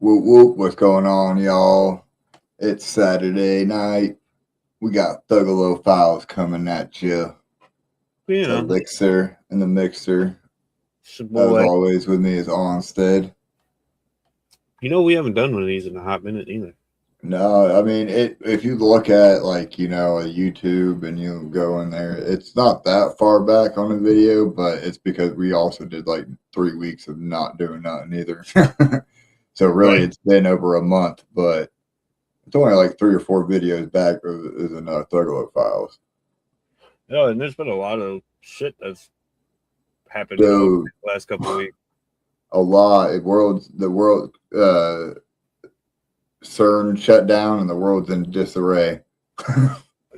Whoop whoop, what's going on, y'all? It's Saturday night. We got Thuggalo files coming at you. You It's know, Elixir in the mixer. it's your As boy. always, with me is Onsted. We haven't done one of these in a hot minute either. No, I mean, if you look at a YouTube and you go in there, it's not that far back on the video, but it's because we also did like 3 weeks of not doing nothing either. So really, Right. it's been over a month, but it's only like 3 or 4 videos back is in Thuggalo files. Yeah, and there's been a lot of shit that's happened over Dude, the last couple of weeks. a lot. The world CERN shut down and the world's in disarray.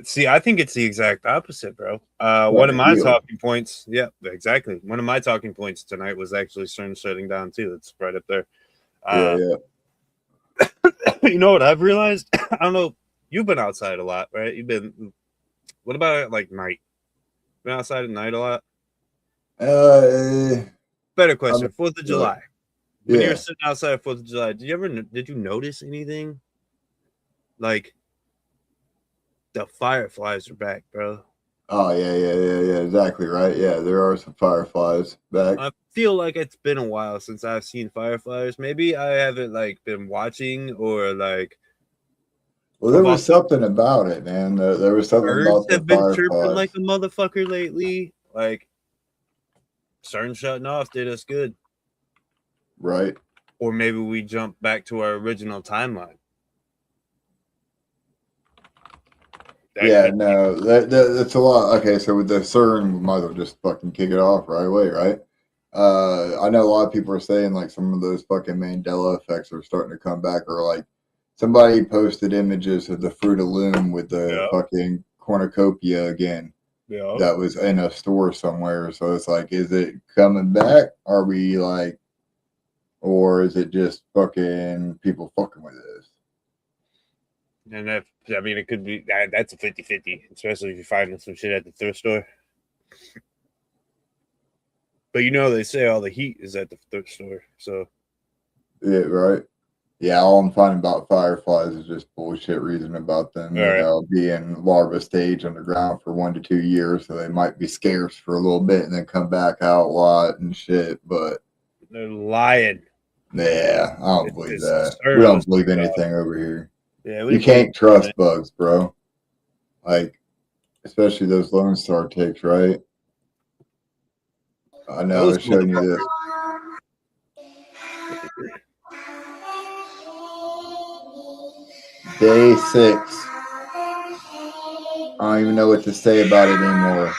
See, I think it's the exact opposite, bro. What One of do my you? talking points, yeah, exactly. One of my talking points tonight was actually CERN shutting down too. That's right up there. Yeah, Uh, yeah. you know what I've realized? I don't know. You've been outside a lot, right? What about at like night? Been outside at night a lot? Uh, Better I mean, question. 4th of look, July. When you were yeah. sitting outside 4th of July, did you notice anything? Like the fireflies are back, bro. Oh, yeah. Exactly right. Yeah, there are some fireflies back. I feel like it's been a while since I've seen fireflies. Maybe I haven't like been watching or like Well, there I've was also something about it, man. There was something birds about the have been chirping like fireflies, a motherfucker lately. Like CERN shutting off did us good. right? Or maybe we jump back to our original timeline. That Yeah, could no, that's a lot. Okay, so with the CERN, we might as well just fucking kick it off right away, right? I know a lot of people are saying like some of those fucking Mandela effects are starting to come back, or like somebody posted images of the Fruit of Loom with the yeah, fucking cornucopia again yeah. that was in a store somewhere. So it's like, is it coming back? Are we like, or is it just fucking people fucking with this? And that I mean it could be that's a 50-50, especially if you're finding some shit at the thrift store. But they say all the heat is at the thrift store. So Yeah, right. Yeah, all I'm finding about fireflies is just bullshit reason about them, all right. being larva stage underground for 1 to 2 years, so they might be scarce for a little bit and then come back out a lot and shit. But They're lying. yeah, I don't It's believe this that. We CERN don't was believe turned off. anything over here. Yeah, we You didn't believe can't it, man. trust bugs, bro. Like, especially those Lone Star ticks, right? I know I Those was showing you this. motherfuckers. Day 6. I don't even know what to say about it anymore.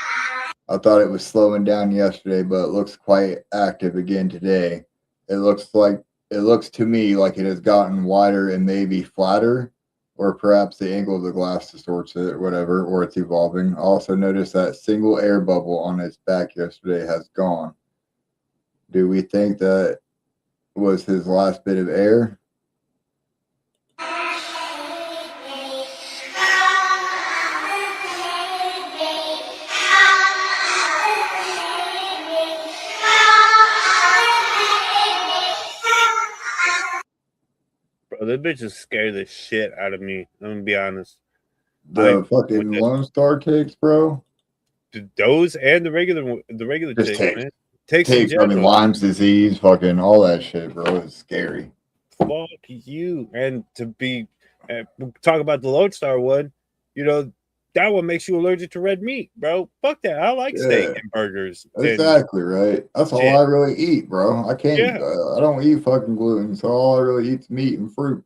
I thought it was slowing down yesterday, but it looks quite active again today. It looks to me like it has gotten wider and maybe flatter, or perhaps the angle of the glass distorts it, or whatever, or it's evolving. I also noticed that single air bubble on its back yesterday has gone. Do we think that was his last bit of air? Bro, the bitches scare the shit out of me. I'm gonna be honest. I The with fucking Lone Star ticks, bro. those and the regular Just ticks, ticks. man. Ticks in Ticks, I mean, general. Lyme's disease, fucking all that shit, bro. It's scary. Fuck you. And to be talk about the Lodestar one, you know, that one makes you allergic to red meat, bro. Fuck that. I like steak Yeah. and burgers and Exactly right. That's all shit. I really eat, bro. I can't. Yeah, I don't eat fucking gluten, so all I really eat is meat and fruit.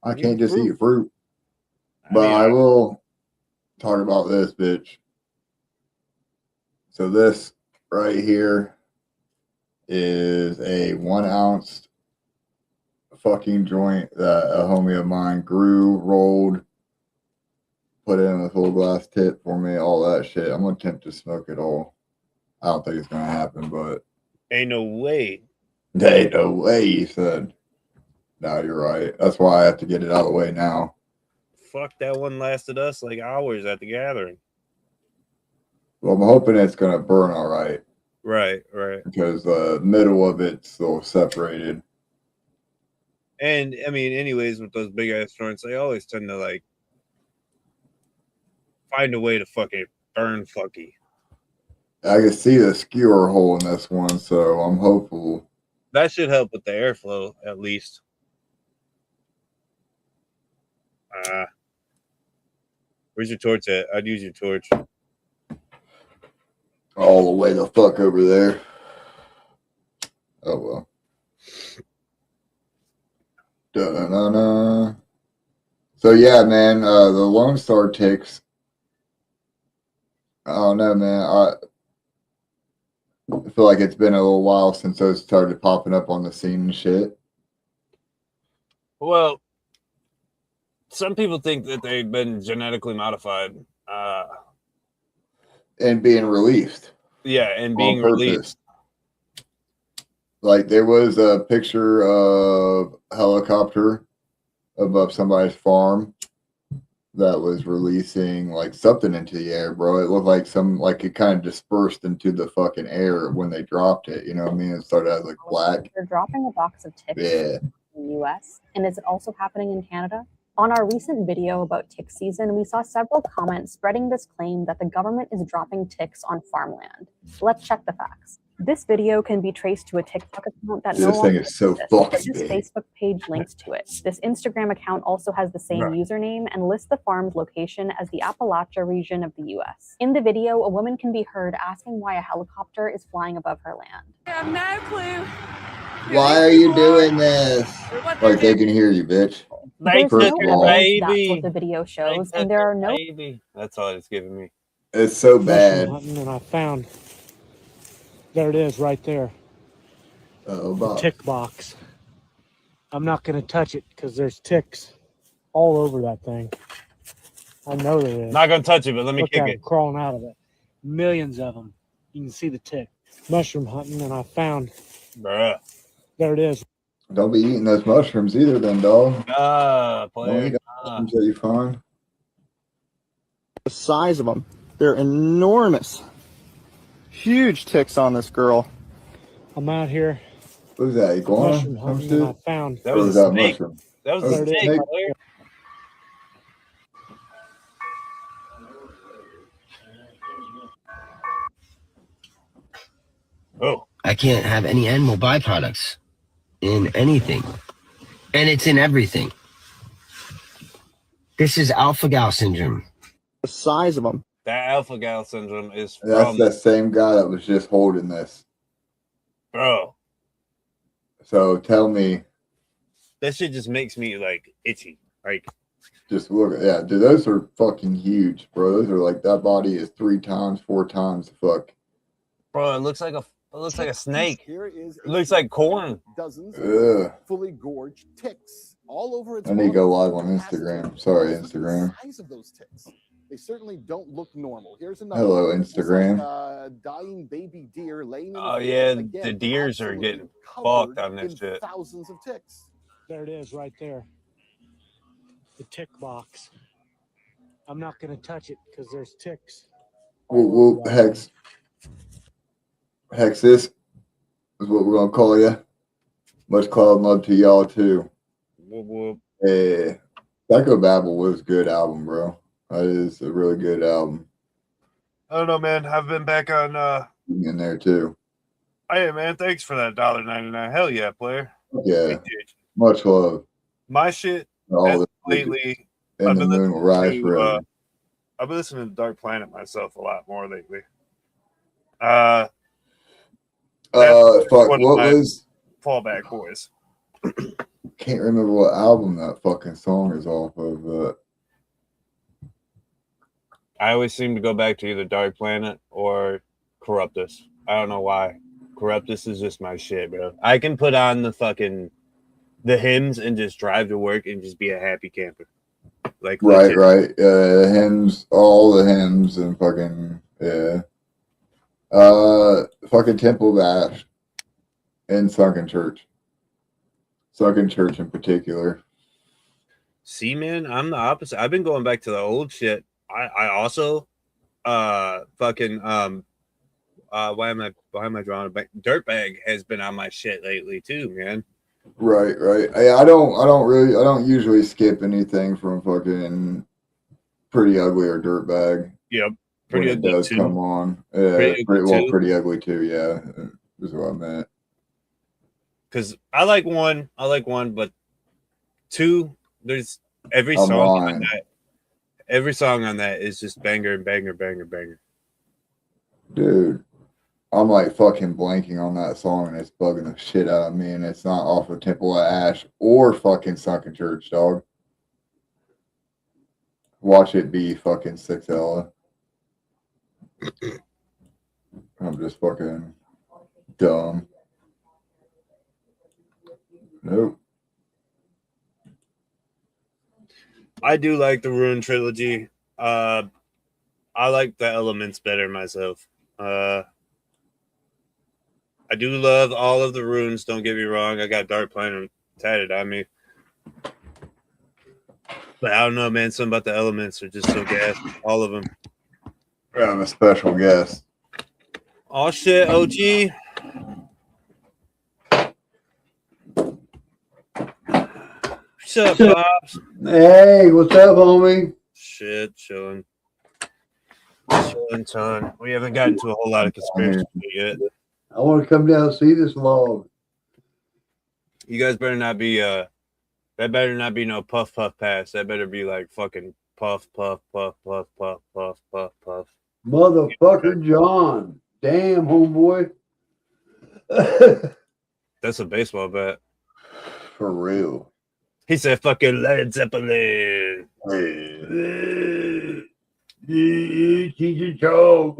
I you can't just fruit. eat fruit. I But mean, I will talk about this, bitch. So this right here is a 1 ounce fucking joint that a homie of mine grew, rolled, put in a full glass tip for me, all that shit. I'm gonna attempt to smoke it all. I don't think it's gonna happen, but ain't no way. there ain't no way, he said. No, you're right. That's why I have to get it out of the way now. Fuck, that one lasted us like hours at the gathering. Well, I'm hoping it's gonna burn all right Right, right. because the middle of it's still separated. And I mean, anyways, with those big ass joints, they always tend to like find a way to fucking burn fucky. I can see the skewer hole in this one, so I'm hopeful. That should help with the airflow at least. Where's your torch at? I'd use your torch. All the way the fuck over there. Oh well. Da-da-da-da. So yeah, man, the Lone Star ticks. I don't know, man. I feel like it's been a little while since those started popping up on the scene and shit. Well, some people think that they've been genetically modified. And being released. Yeah, and being released. Like there was a picture of a helicopter above somebody's farm that was releasing like something into the air, bro. It looked like it kind of dispersed into the fucking air when they dropped it. You know what I mean? It started out like black. They're dropping a box of ticks in the US. And is it also happening in Canada? On our recent video about tick season, we saw several comments spreading this claim that the government is dropping ticks on farmland. Let's check the facts. This video can be traced to a TikTok account that no longer exists, so but this Facebook page links to it. This Instagram account also has the same username and lists the farm's location as the Appalachia region of the US. In the video, a woman can be heard asking why a helicopter is flying above her land. I have no clue. Why are you doing this? Like they can hear you, bitch. There's no evidence that's what the video shows, and there are no. That's all it's giving me. It's so bad. And I found. There it is, right there. The tick box. I'm not going to touch it because there's ticks all over that thing. I know there is. Not going to touch it, but let me kick it. Crawling out of it. Millions of them. You can see the tick. Mushroom hunting, and I found. Bruh. There it is. Don't be eating those mushrooms either, then, dog. Player. Don't eat mushrooms that you find. The size of them, they're enormous. Huge ticks on this girl. I'm out here. What was that? Iguana? Mushroom hunting, and I found. That was a snake. Mushroom? That was a snake. Oh. I can't have any animal byproducts in anything. And it's in everything. This is alpha-gal syndrome. The size of them. That alpha-gal syndrome is from... That's the same guy that was just holding this. Bro. So tell me. That shit just makes me, like, itchy. Like... Just look at that. Dude, those are fucking huge, bro. Those are like, that body is 3 times, 4 times the fuck. Bro, it looks like a snake. It looks like corn. Dozens of fully gorged ticks all over its I need to go live on Instagram. Sorry, Instagram. The size of those ticks. They certainly don't look normal. Here's another. Hello, Instagram. Dying baby deer laying in Oh yeah, the deers are getting fucked on this shit. Thousands of ticks. There it is, right there. The tick box. I'm not going to touch it because there's ticks. Whoop, whoop, Hex. Hexis is what we're going to call you. Much cloud love to y'all, too. Whoop, whoop. Hey, Psycho Babble was a good album, bro. That is a really good album. I don't know, man. I've been back on... in there, too. Hey, man. Thanks for that $1.99. Hell yeah, player. Yeah. Much love. My shit lately... And the moon will rise forever. I've been listening to Dark Planet myself a lot more lately. Fuck, what was Fallback Boys? Can't remember what album that fucking song is off of, but I always seem to go back to either Dark Planet or Corruptus. I don't know why. Corruptus is just my shit, bro. I can put on the hymns and just drive to work and just be a happy camper. Like right. Hymns, all the hymns and fucking fucking Temple of Ash and Sunken Church. Sunken Church in particular. See, man, I'm the opposite. I've been going back to the old shit. I also why am I drawing a back? Dirtbag has been on my shit lately too, man. Right. I don't usually skip anything from fucking Pretty Ugly or Dirtbag. Yep. Pretty when it does too. Come on. Yeah, Pretty Ugly too. Yeah, is what I meant. Because I like one, but two, there's every song on that. Every song on that is just banger. Dude, I'm like fucking blanking on that song and it's bugging the shit out of me, and it's not off of Temple of Ash or fucking Sunken Church, dog. Watch it be fucking 6Ella. I'm just fucking dumb. Nope. I do like the Ruin trilogy. I like the Elements better myself. I do love all of the runes. Don't get me wrong. I got Dark Planet tatted on me. But I don't know, man. Something about the Elements are just so gas. All of them. I'm a special guest. Oh, shit, OG. What's up, Pops? Hey, what's up, homie? Shit, chilling, ton. We haven't gotten to a whole lot of conspiracy yet. I want to come down and see this log. You guys better not be that better not be no puff pass. That better be like fucking puff. Motherfucker John. Damn, homeboy. That's a baseball bat. For real. He said fucking Led Zeppelin. Teacher Charles.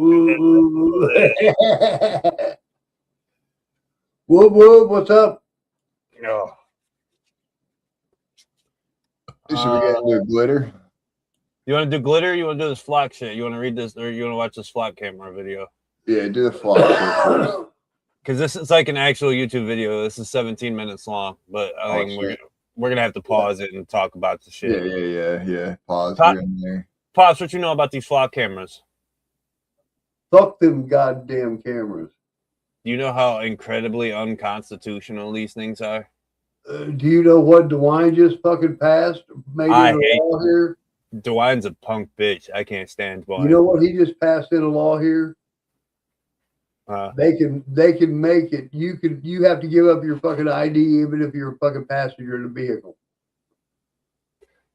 What's up? Oh. Should we get into glitter? You want to do glitter? Or you want to do this flock shit? You want to read this, or you want to watch this flock camera video? Yeah, do the flock shit first. Because this is like an actual YouTube video. This is 17 minutes long, but I think we're gonna have to pause it and talk about the shit. Yeah. Pause in there. Pops, what you know about these flock cameras? Fuck them goddamn cameras. Do you know how incredibly unconstitutional these things are? Do you know what DeWine just fucking passed? Made it a law here. DeWine's a punk bitch. I can't stand DeWine. You know what he just passed in a law here? They can make it. You have to give up your fucking ID even if you're a fucking passenger in the vehicle.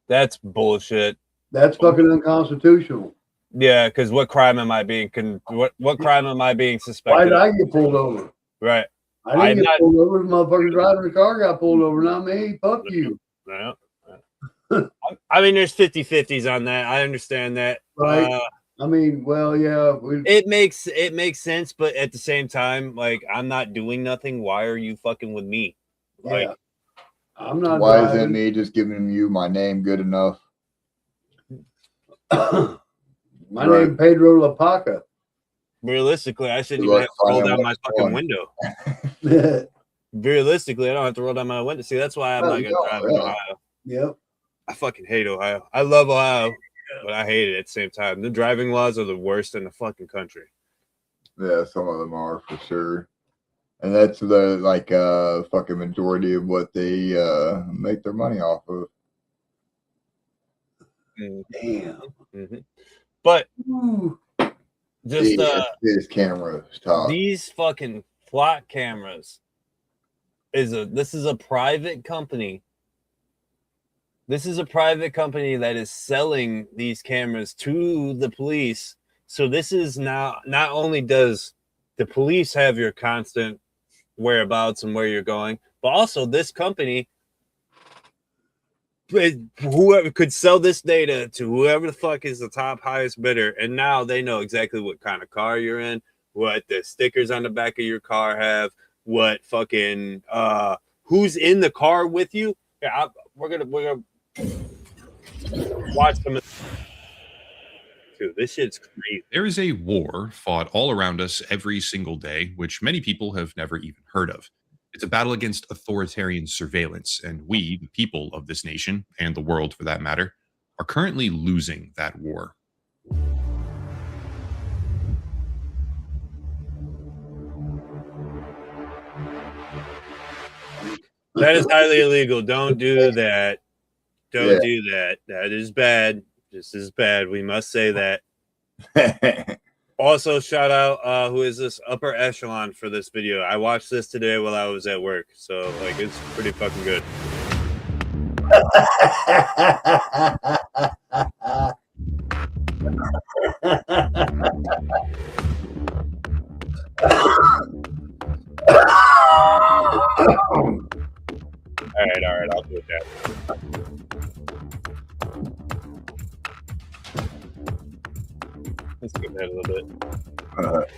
That's bullshit. That's fucking unconstitutional. Yeah, because what crime am I being what crime am I being suspected? Why did I get pulled over? Right. I didn't get pulled over. The motherfucker driving the car got pulled over, not me. Fuck you. Yeah. I mean, there's 50-50s on that. I understand that. Right. I mean, well, yeah. It makes sense, but at the same time, like, I'm not doing nothing. Why are you fucking with me? Yeah. Like, I'm not. Why isn't me just giving you my name good enough? My name Pedro La Paca. Realistically, I shouldn't even have to roll down my fucking window. Realistically, I don't have to roll down my window. See, that's why I'm not gonna drive in Ohio. Yep. I fucking hate Ohio. I love Ohio, but I hate it at the same time. The driving laws are the worst in the fucking country. Yeah, some of them are for sure. And that's the fucking majority of what they make their money off of. Damn. Mm-hmm. But just this camera stop. These fucking flock cameras this is a private company. This is a private company that is selling these cameras to the police. So this is now, not only does the police have your constant whereabouts and where you're going, but also this company, whoever could sell this data to whoever the fuck is the top highest bidder, and now they know exactly what kind of car you're in, what the stickers on the back of your car have, what fucking who's in the car with you. Yeah, we're gonna watch some. Dude, this shit's crazy. There is a war fought all around us every single day, which many people have never even heard of. It's a battle against authoritarian surveillance, and we, the people of this nation, and the world for that matter, are currently losing that war. That is highly illegal. Don't do that. Don't do that. That is bad. This is bad. We must say that. Also, shout out who is this upper echelon for this video. I watched this today while I was at work, so like it's pretty fucking good. All right, I'll do it that. Let's skip ahead a little bit.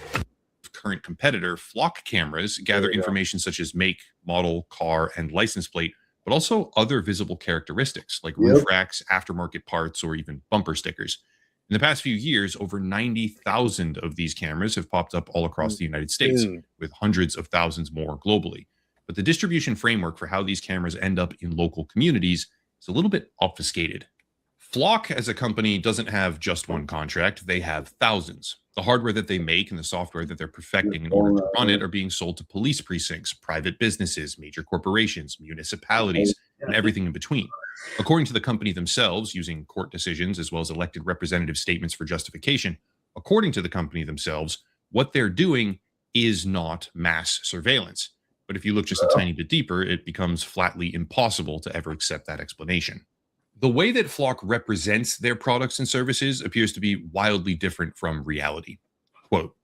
Current competitor, Flock cameras gather information such as make, model, car, and license plate, but also other visible characteristics like roof racks, aftermarket parts, or even bumper stickers. In the past few years, over 90,000 of these cameras have popped up all across the United States, with hundreds of thousands more globally. But the distribution framework for how these cameras end up in local communities is a little bit obfuscated. Flock as a company doesn't have just one contract, they have thousands. The hardware that they make and the software that they're perfecting in order to run it are being sold to police precincts, private businesses, major corporations, municipalities, and everything in between. According to the company themselves, using court decisions as well as elected representative statements for justification, according to the company themselves, what they're doing is not mass surveillance. But if you look just a tiny bit deeper, it becomes flatly impossible to ever accept that explanation. The way that Flock represents their products and services appears to be wildly different from reality. Quote,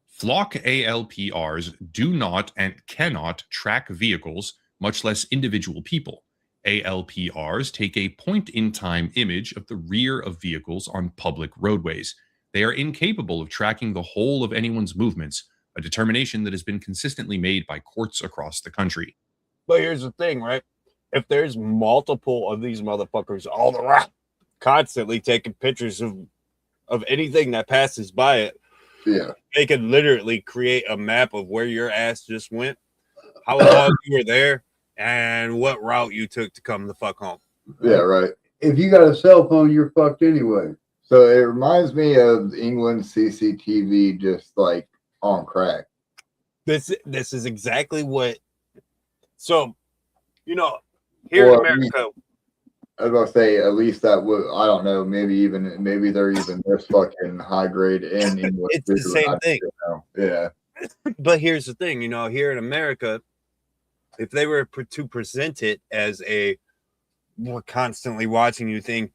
Flock ALPRs do not and cannot track vehicles, much less individual people. ALPRs take a point-in-time image of the rear of vehicles on public roadways. They are incapable of tracking the whole of anyone's movements, a determination that has been consistently made by courts across the country. But here's the thing, right? If there's multiple of these motherfuckers all around, constantly taking pictures of anything that passes by it, they could literally create a map of where your ass just went, how long you were there, and what route you took to come the fuck home. Yeah, right. If you got a cell phone, you're fucked anyway. So it reminds me of England CCTV just like on crack. This is exactly what. So, you know, here in America, I was going to say at least that would, I don't know, maybe they're even this fucking high grade in England. It's the same thing. Yeah. But here's the thing, you know, here in America, if they were to present it as a we're constantly watching you thing,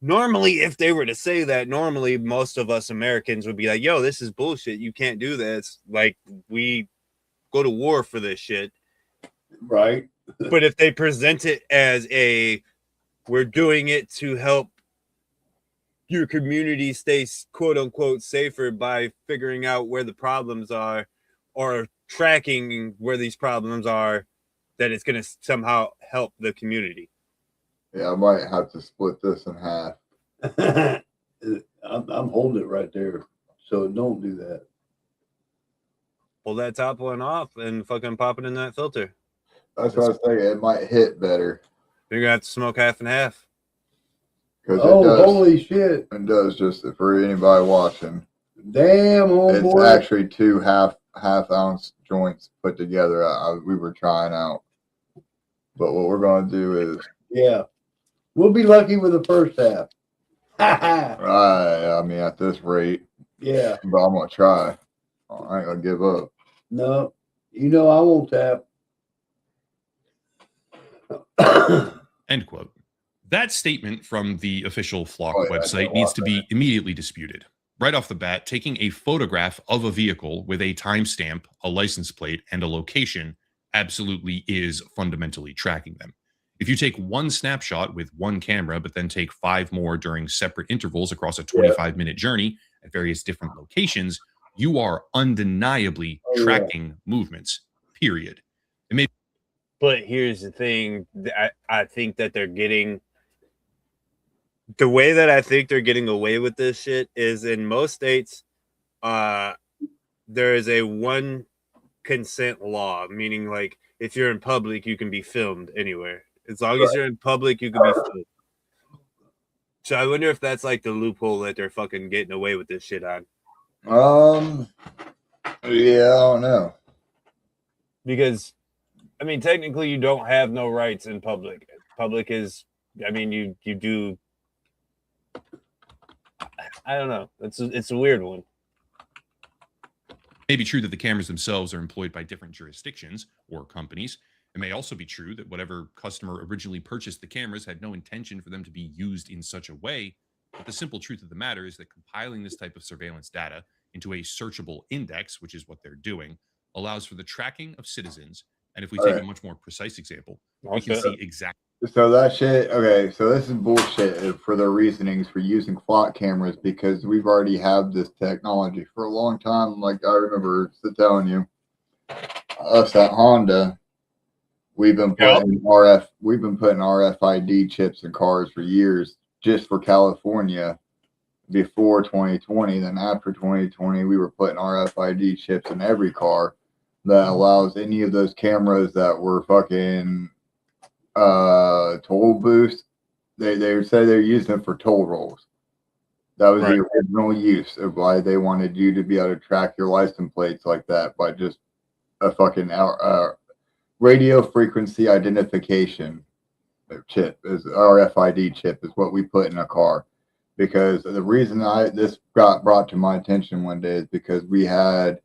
normally, if they were to say that, normally most of us Americans would be like, yo, this is bullshit. You can't do this. Like, we go to war for this shit. Right. But if they present it as we're doing it to help your community stay quote unquote safer by figuring out where the problems are or tracking where these problems are, that it's going to somehow help the community. Yeah, I might have to split this in half. I'm holding it right there. So don't do that. Pull that top one off and fucking pop it in that filter. That's what I was thinking. It might hit better. You're going to have to smoke half and half. Holy shit. It does, just for anybody watching. Damn, homeboy. It's actually two half ounce joints put together. We were trying out. But what we're going to do is... Yeah. We'll be lucky with the first half. Right. I mean, at this rate. Yeah. But I'm going to try. I ain't going to give up. No. You know I won't tap. End quote. That statement from the official Flock website needs to be immediately disputed. Right off the bat, taking a photograph of a vehicle with a timestamp, a license plate, and a location absolutely is fundamentally tracking them. If you take one snapshot with one camera, but then take 5 more during separate intervals across a 25-minute journey at various different locations, you are undeniably tracking movements, period. But here's the thing. I think that they're getting... The way that I think they're getting away with this shit is in most states, there is a one consent law, meaning like if you're in public, you can be filmed anywhere. As long as you're in public, you can be filmed. So I wonder if that's like the loophole that they're fucking getting away with this shit on. Yeah, I don't know. Because I mean, technically, you don't have no rights in public. Public is, I mean, you do. I don't know. It's a weird one. It may be true that the cameras themselves are employed by different jurisdictions or companies. It may also be true that whatever customer originally purchased the cameras had no intention for them to be used in such a way. But the simple truth of the matter is that compiling this type of surveillance data into a searchable index, which is what they're doing, allows for the tracking of citizens. And if we take a much more precise example, we can see exactly. So that shit, okay, so this is bullshit for their reasonings for using flock cameras, because we've already had this technology for a long time. Like I remember telling you, us at Honda, we've been putting RFID chips in cars for years, just for California before 2020. Then after 2020, we were putting RFID chips in every car that allows any of those cameras that were fucking toll booths. They say they're using them for toll rolls. That was the original use of why they wanted you to be able to track your license plates like that by just a fucking radio frequency identification chip. Is RFID chip is what we put in a car. Because the reason this got brought to my attention one day is because we had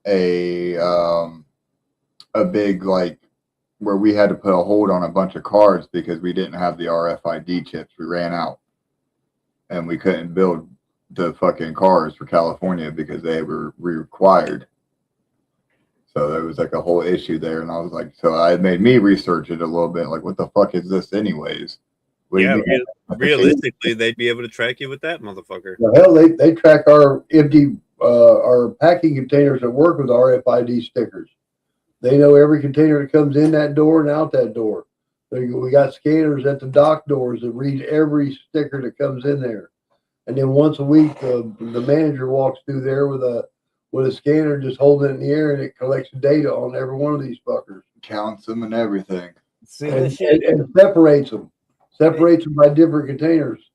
a big, like, where we had to put a hold on a bunch of cars because we didn't have the RFID chips. We ran out and we couldn't build the fucking cars for California because they were required. So there was like a whole issue there. And I was like, so it made me research it a little bit. Like, what the fuck is this anyways? Realistically, they'd be able to track you with that motherfucker. Well, hell, they track our empty, our packing containers that work with RFID stickers. They know every container that comes in that door and out that door. We got scanners at the dock doors that read every sticker that comes in there. And then once a week, the manager walks through there with a scanner, just holding it in the air, and it collects data on every one of these fuckers. Counts them and everything. See, and separates them. Separates them by different containers.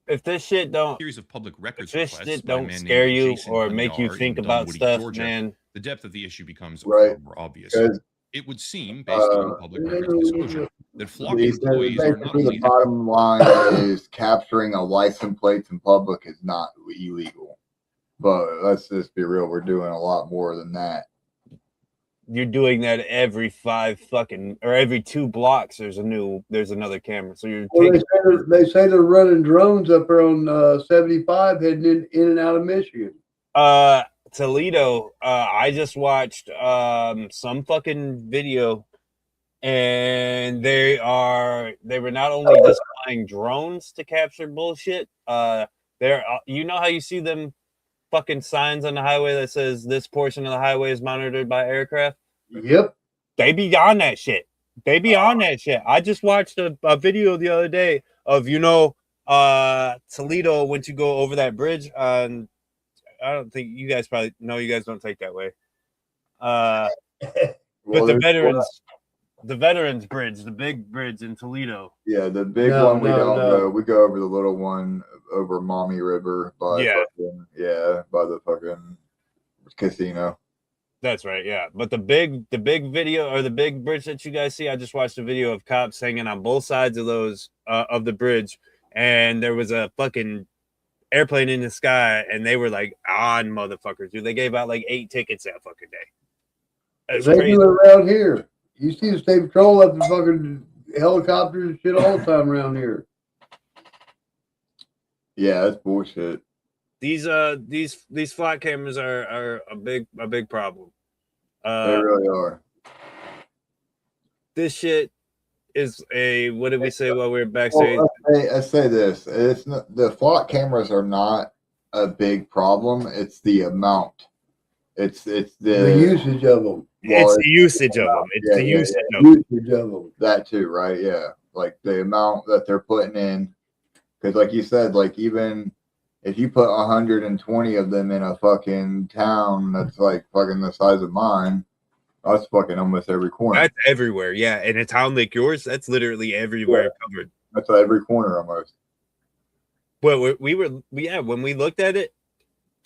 If this shit don't, series of public records if this shit don't scare you or make you think about stuff, Georgia, man, the depth of the issue becomes right. more obvious. It would seem, based on public records disclosure, that flock employees are not only. The bottom line is capturing a license plate in public is not illegal. But let's just be real, we're doing a lot more than that. You're doing that every every 2 blocks. There's another camera. So you're taking. They say they're running drones up there on 75 heading in and out of Michigan. Toledo. I just watched some fucking video, and they were not only just flying drones to capture bullshit. You know how you see them fucking signs on the highway that says this portion of the highway is monitored by aircraft? Yep. They be on that shit. I just watched a video the other day of, Toledo, once you go over that bridge on, I don't think you guys you guys don't take that way. But the Veterans Bridge, the big bridge in Toledo. Yeah, the big one we don't go. We go over the little one over Maumee River by the fucking casino. That's right, yeah. But the big video or the big bridge that you guys see, I just watched a video of cops hanging on both sides of those of the bridge, and there was a fucking airplane in the sky, and they were like on motherfuckers, dude. They gave out like 8 tickets that fucking day. They do it around here. You see the state patrol up the fucking helicopters and shit all the time around here. Yeah, that's bullshit. These flight cameras are a big problem. They really are. This shit is what did we say while we were backstage? Well, I say this. It's not, the flock cameras are not a big problem. It's the amount. It's the usage of them. It's the usage of them. It's the usage of them. That too, right? Yeah. Like the amount that they're putting in. Because like you said, like even if you put 120 of them in a fucking town that's like fucking the size of mine, that's fucking almost every corner. That's everywhere, yeah. In a town like yours, that's literally everywhere covered. That's every corner almost. Well, when we looked at it,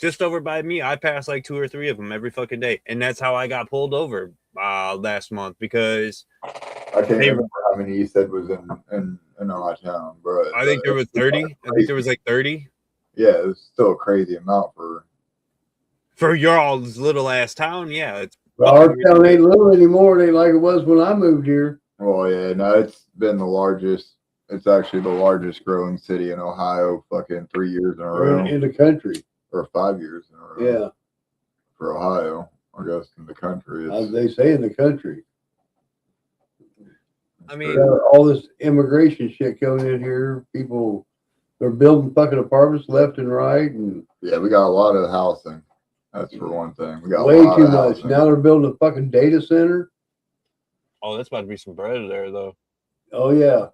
just over by me, I pass like 2 or 3 of them every fucking day, and that's how I got pulled over last month because I can't remember how many you said was in our town, bro. I think there was 30. I think there was like 30. Yeah, it was still a crazy amount for your all's little ass town. Yeah, it's our town ain't little anymore. It ain't like it was when I moved here. Well, yeah, no, it's been the largest. It's actually the largest growing city in Ohio. Fucking 3 years in a row. In the country, or 5 years in a row. yeah. For Ohio, I guess in the country. They say in the country. I mean, all this immigration shit coming in here. People, they're building fucking apartments left and right, and yeah, we got a lot of housing. That's for one thing. We got way a lot too of much. housing. Now they're building a fucking data center. Oh, that's about to be some bread there, though. Oh yeah,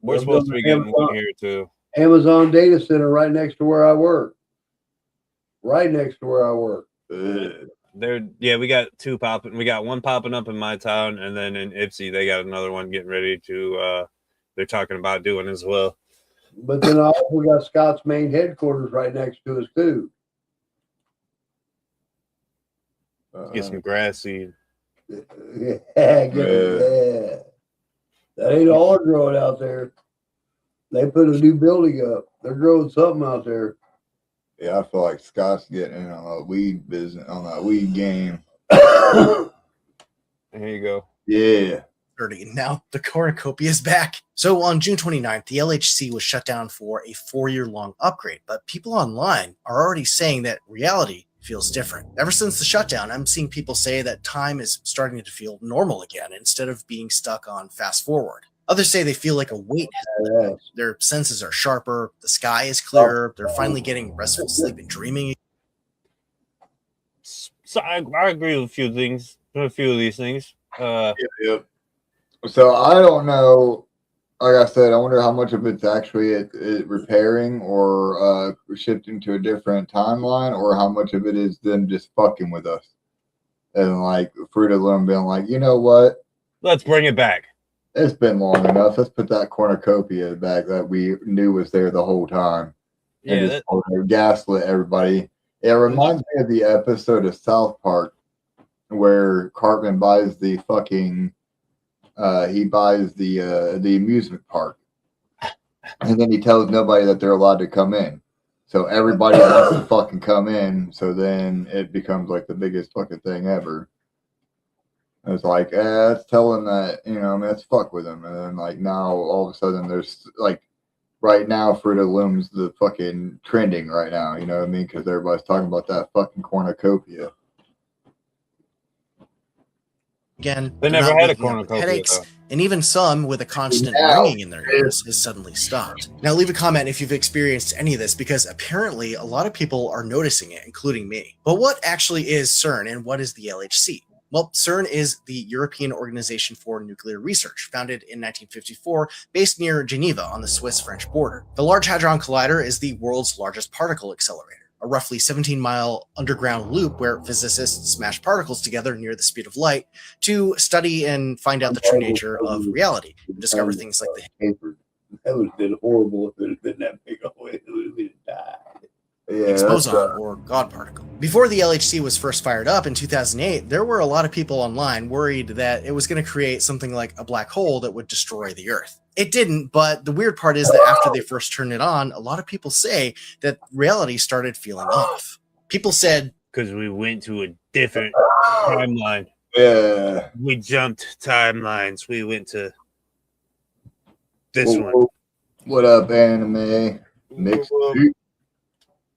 we're supposed to be getting one here too. Amazon data center right next to where I work. Right next to where I work. Yeah, we got 2 popping. We got one popping up in my town, and then in Ipsy, they got another one getting ready to. They're talking about doing as well. But then we got Scott's main headquarters right next to us too. Get some grass seed. Yeah. That ain't all they're growing out there. They put a new building up. They're growing something out there. Yeah, I feel like Scott's getting in on a weed business, on that weed game. Here you go. Yeah. Now the cornucopia is back. So on June 29th, the LHC was shut down for a 4-year-long upgrade, but people online are already saying that reality feels different. Ever since the shutdown, I'm seeing people say that time is starting to feel normal again instead of being stuck on fast forward. Others say they feel like a weight has lifted. Their senses are sharper, the sky is clearer, they're finally getting restful sleep and dreaming. So I agree with a few things, a few of these things. Yep. So I don't know. Like I said, I wonder how much of it's actually it repairing or shifting to a different timeline, or how much of it is them just fucking with us. And like Fruit of the Loom being like, you know what? Let's bring it back. It's been long enough. Let's put that cornucopia back that we knew was there the whole time. And just gaslit everybody. It reminds me of the episode of South Park where Cartman buys the fucking he buys the amusement park. And then he tells nobody that they're allowed to come in. So everybody wants to fucking come in. So then it becomes like the biggest fucking thing ever. It's like, let's tell him that, you know, I mean, let's fuck with him. And then, like, now all of a sudden there's, like, right now, Fruit of the Loom's the fucking trending right now, you know what I mean? Because everybody's talking about that fucking cornucopia. Again, they never had a cornucopia, headaches, though. and even some with a constant ringing in their ears has suddenly stopped. Now, leave a comment if you've experienced any of this, because apparently a lot of people are noticing it, including me. But what actually is CERN, and what is the LHC? Well, CERN is the European Organization for Nuclear Research, founded in 1954, based near Geneva on the Swiss-French border. The Large Hadron Collider is the world's largest particle accelerator, a roughly 17-mile underground loop where physicists smash particles together near the speed of light to study and find out the true nature of reality and discover things like the That would have been horrible if it had been that big. It would have been died. Higgs boson, or God particle. Before the LHC was first fired up in 2008, there were a lot of people online worried that it was going to create something like a black hole that would destroy the Earth. It didn't, but the weird part is that after they first turned it on, a lot of people say that reality started feeling off. People said, because we went to a different timeline. Yeah. We jumped timelines. We went to this one. What up, anime? Mixed.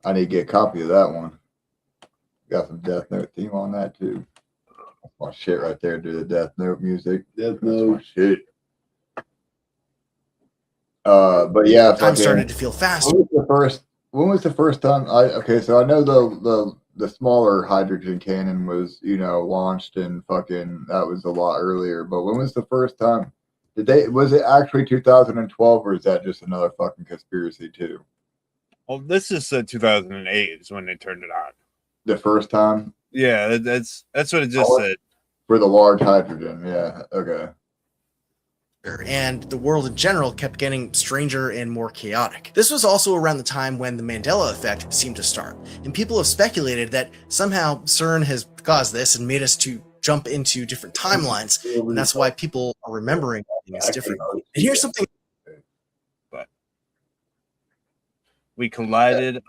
I need to get a copy of that one. Got some Death Note theme on that too. That's my shit right there. Do the Death Note music. Death Note shit. But yeah, time started to feel fast. When was the first time? So I know the smaller hydrogen cannon was, you know, launched and fucking that was a lot earlier. But when was the first time? Was it actually 2012 or is that just another fucking conspiracy too? Well, this is 2008 is when they turned it on. The first time? Yeah, that's what it just said. For the large hydrogen, yeah. Okay. and the world in general kept getting stranger and more chaotic. This was also around the time when the Mandela effect seemed to start, and people have speculated that somehow CERN has caused this and made us to jump into different timelines, and that's why people are remembering things differently. And here's something. We collided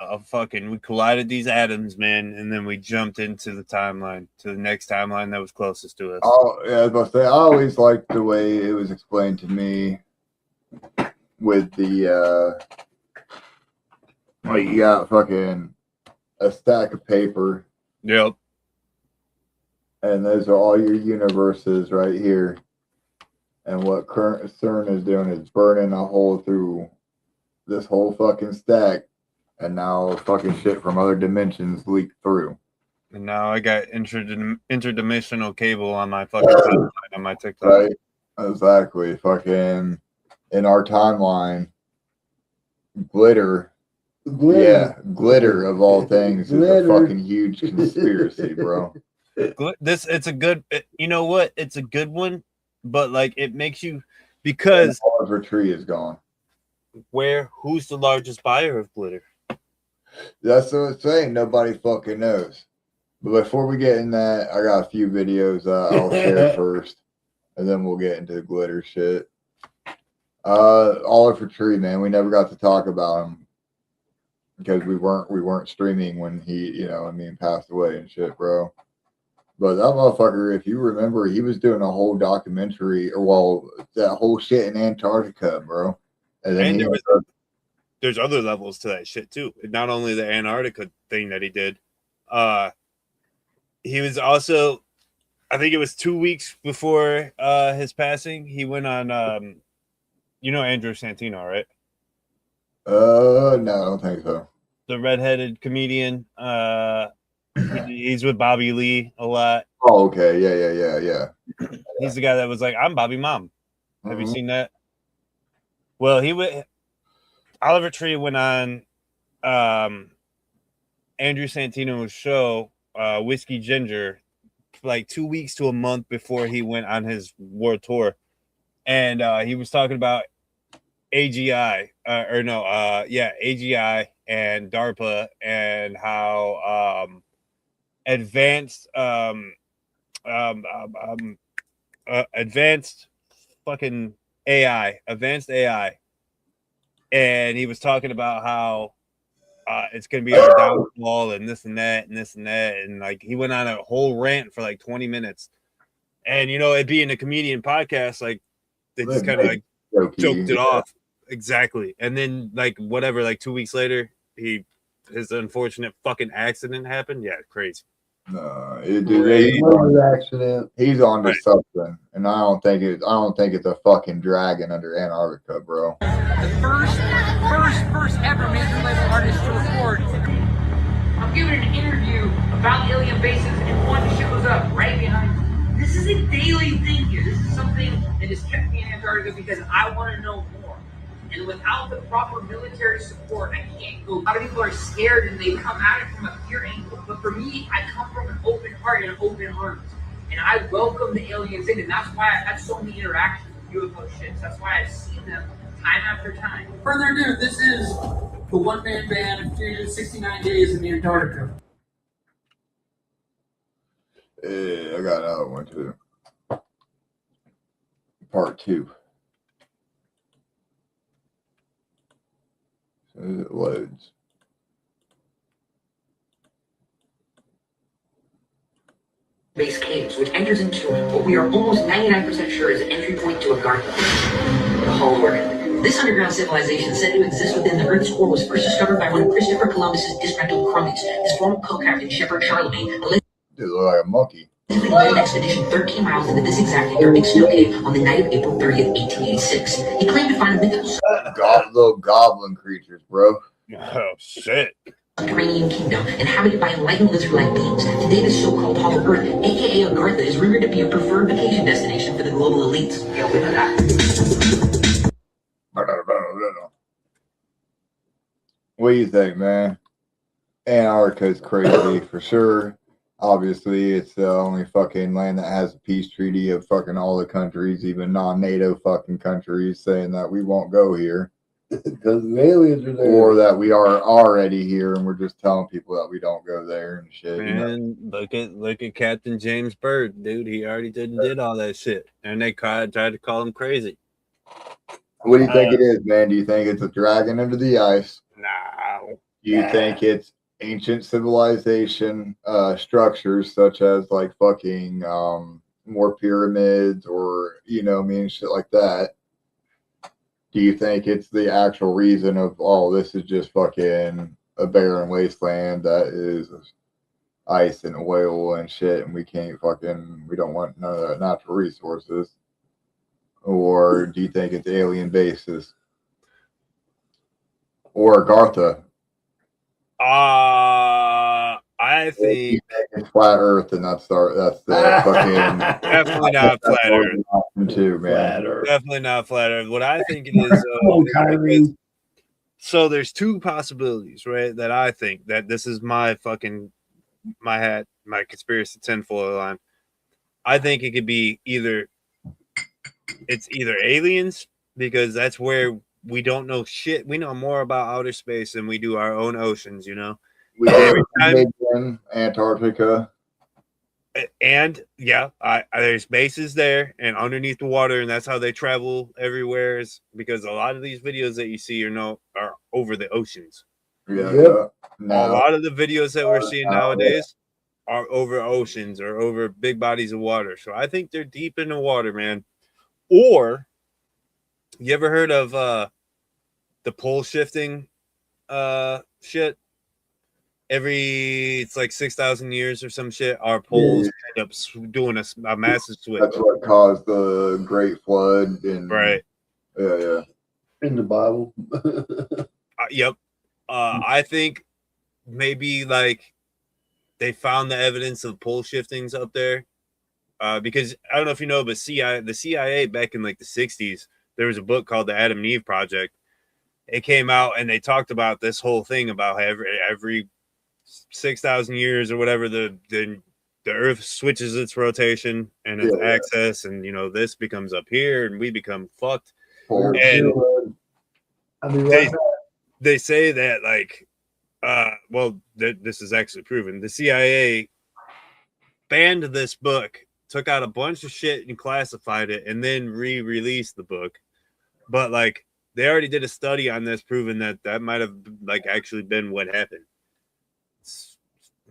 these atoms, man, and then we jumped into the timeline, to the next timeline that was closest to us. Oh, yeah, I was about to say, I always liked the way it was explained to me with the, like, you got fucking a stack of paper. Yep. And those are all your universes right here. And what current CERN is doing is burning a hole through this whole fucking stack, and now fucking shit from other dimensions leak through. And now I got interdimensional cable on my fucking timeline on my TikTok. Right, exactly. Fucking in our timeline, glitter of all things is a fucking huge conspiracy, bro. It's a good, you know what? It's a good one, but like it makes you, because Oliver Tree is gone. Who's the largest buyer of glitter? That's what I'm saying. Nobody fucking knows. But before we get in that, I got a few videos I'll share first, and then we'll get into the glitter shit. Oliver Tree, man, we never got to talk about him because we weren't streaming when he, passed away and shit, bro. But that motherfucker, if you remember, he was doing a whole documentary, that whole shit in Antarctica, bro. And then there's other levels to that shit too. Not only the Antarctica thing that he did. He was also, I think it was 2 weeks before his passing, he went on Andrew Santino, right? No, I don't think so. The redheaded comedian. He's with Bobby Lee a lot. Oh, okay. Yeah. He's the guy that was like, I'm Bobby Mom. Have you seen that? Well, Oliver Tree went on Andrew Santino's show, Whiskey Ginger, like 2 weeks to a month before he went on his world tour. And he was talking about AGI, AGI and DARPA, and how advanced fucking advanced AI. And he was talking about how it's going to be our downfall and this and that and this and that. And like, he went on a whole rant for like 20 minutes. And, it being a comedian podcast, like they just kind of like joked it off. Exactly. And then like 2 weeks later, his unfortunate fucking accident happened. Yeah, crazy. No, he's on to something, and I don't think it's a fucking dragon under Antarctica, bro. The first ever major label artist to record. I'm giving an interview about alien bases, and one shows up right behind me. This is a daily thing here. This is something that has kept me in Antarctica because I want to know more. And without the proper military support, I can't go. A lot of people are scared and they come at it from a fear angle. But for me, I come from an open heart and open arms. And I welcome the aliens in. And that's why I've had so many interactions with UFO ships. That's why I've seen them time after time. Further ado, this is the one-man band of 369 days in the Antarctica. Yeah, I got another one too. Part 2. It loads. Base caves, which enters into what we are almost 99% sure is an entry point to Agartha, the Hollow Earth. This underground civilization said to exist within the Earth's core was first discovered by one of Christopher Columbus's disgruntled cronies. His former co-captain Shepard Charlemagne Dude, look like a monkey. Led an expedition 13 miles into this exact Arctic snow cave on the night of April 30th, 1886. He claimed to find a mythical little goblin creatures, bro. Oh shit. Subterranean kingdom inhabited by enlightened lizard-like beings. Today, the so-called Hollow Earth, aka Agartha, is rumored to be a preferred vacation destination for the global elites. What do you think, man? Antarctica's crazy for sure. Obviously, it's the only fucking land that has a peace treaty of fucking all the countries, even non-NATO fucking countries, saying that we won't go here. Because the aliens are there. Or that we are already here and we're just telling people that we don't go there and shit. Man, look at Captain James Byrd, dude. He already did all that shit, and they tried to call him crazy. What do you think it is, man? Do you think it's a dragon under the ice? No. Do you think it's ancient civilization structures such as like fucking more pyramids or shit like that? Do you think it's the actual reason of this is just fucking a barren wasteland that is ice and oil and shit, and we don't want none of that natural resources? Or do you think it's alien bases? Or Gartha? I think it's flat Earth, and that's the fucking definitely not flat Earth. Too, man. Definitely not flat Earth. What I think it is, so there's two possibilities, right? That I think that this is my conspiracy tinfoil line. I think it could be either aliens, because that's where we don't know shit. We know more about outer space than we do our own oceans, We have Antarctica. And there's bases there and underneath the water, and that's how they travel everywhere. Is because a lot of these videos that you see are over the oceans. Yeah. A lot of the videos that we're seeing nowadays are over oceans or over big bodies of water. So I think they're deep in the water, man. Or you ever heard of the pole shifting shit? It's like 6,000 years or some shit. Our poles end up doing a massive switch. That's what caused the Great Flood. Right. Yeah. In the Bible. Yep. I think maybe like they found the evidence of pole shiftings up there. Because I don't know if you know, but the CIA back in like the 60s, there was a book called The Adam and Eve Project. It came out and they talked about this whole thing about every 6,000 years or whatever, the Earth switches its rotation and its axis, and this becomes up here and we become fucked. And they say that like this is actually proven. The CIA banned this book, took out a bunch of shit and classified it, and then re-released the book. But like they already did a study on this, proving that might have like actually been what happened.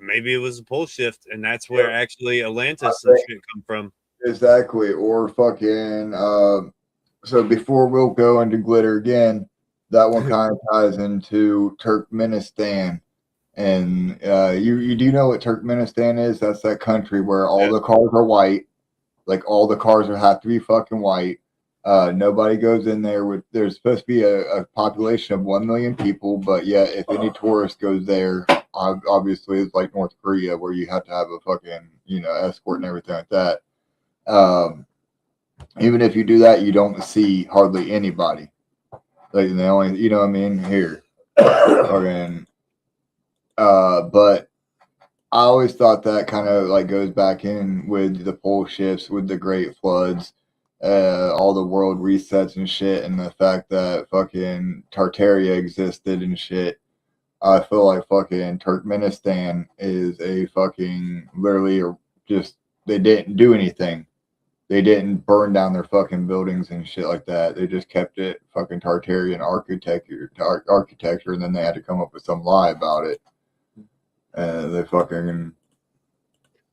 Maybe it was a pole shift, and that's where actually Atlantis and shit come from. Exactly. Or fucking so before we'll go into glitter again, that one kind of ties into Turkmenistan. And you do know what Turkmenistan is? That's that country where all the cars are white. Like all the cars have to be fucking white. Nobody goes in there there's supposed to be a population of 1 million people, but yet if any tourist goes there, obviously it's like North Korea where you have to have a fucking, escort and everything like that. Even if you do that, you don't see hardly anybody. Like they only, you know what I mean? Here. Fucking, but I always thought that kind of like goes back in with the pole shifts, with the great floods, all the world resets and shit, and the fact that fucking Tartaria existed and shit. I feel like fucking Turkmenistan is a fucking literally just, they didn't do anything. They didn't burn down their fucking buildings and shit like that. They just kept it fucking Tartarian architecture, and then they had to come up with some lie about it. They fucking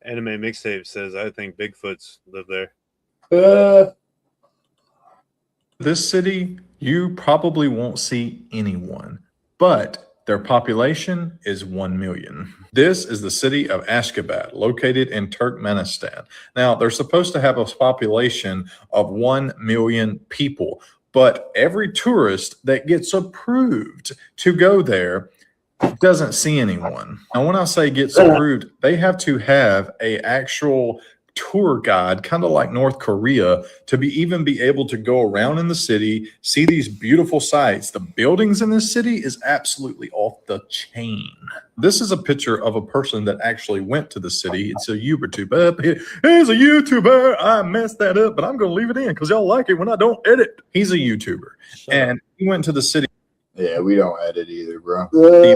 Anime Mixtape says, I think Bigfoots live there. This city, you probably won't see anyone, but their population is 1 million. This is the city of Ashgabat, located in Turkmenistan. Now, they're supposed to have a population of 1 million people, but every tourist that gets approved to go there doesn't see anyone. Now, when I say gets approved, they have to have a actual tour guide, kind of like North Korea, to even be able to go around in the city, see these beautiful sights. The buildings in this city is absolutely off the chain. This is a picture of a person that actually went to the city. It's a YouTuber. He's a YouTuber. I messed that up, but I'm going to leave it in because y'all like it when I don't edit. He's a YouTuber. And he went to the city. Yeah, we don't edit either, bro.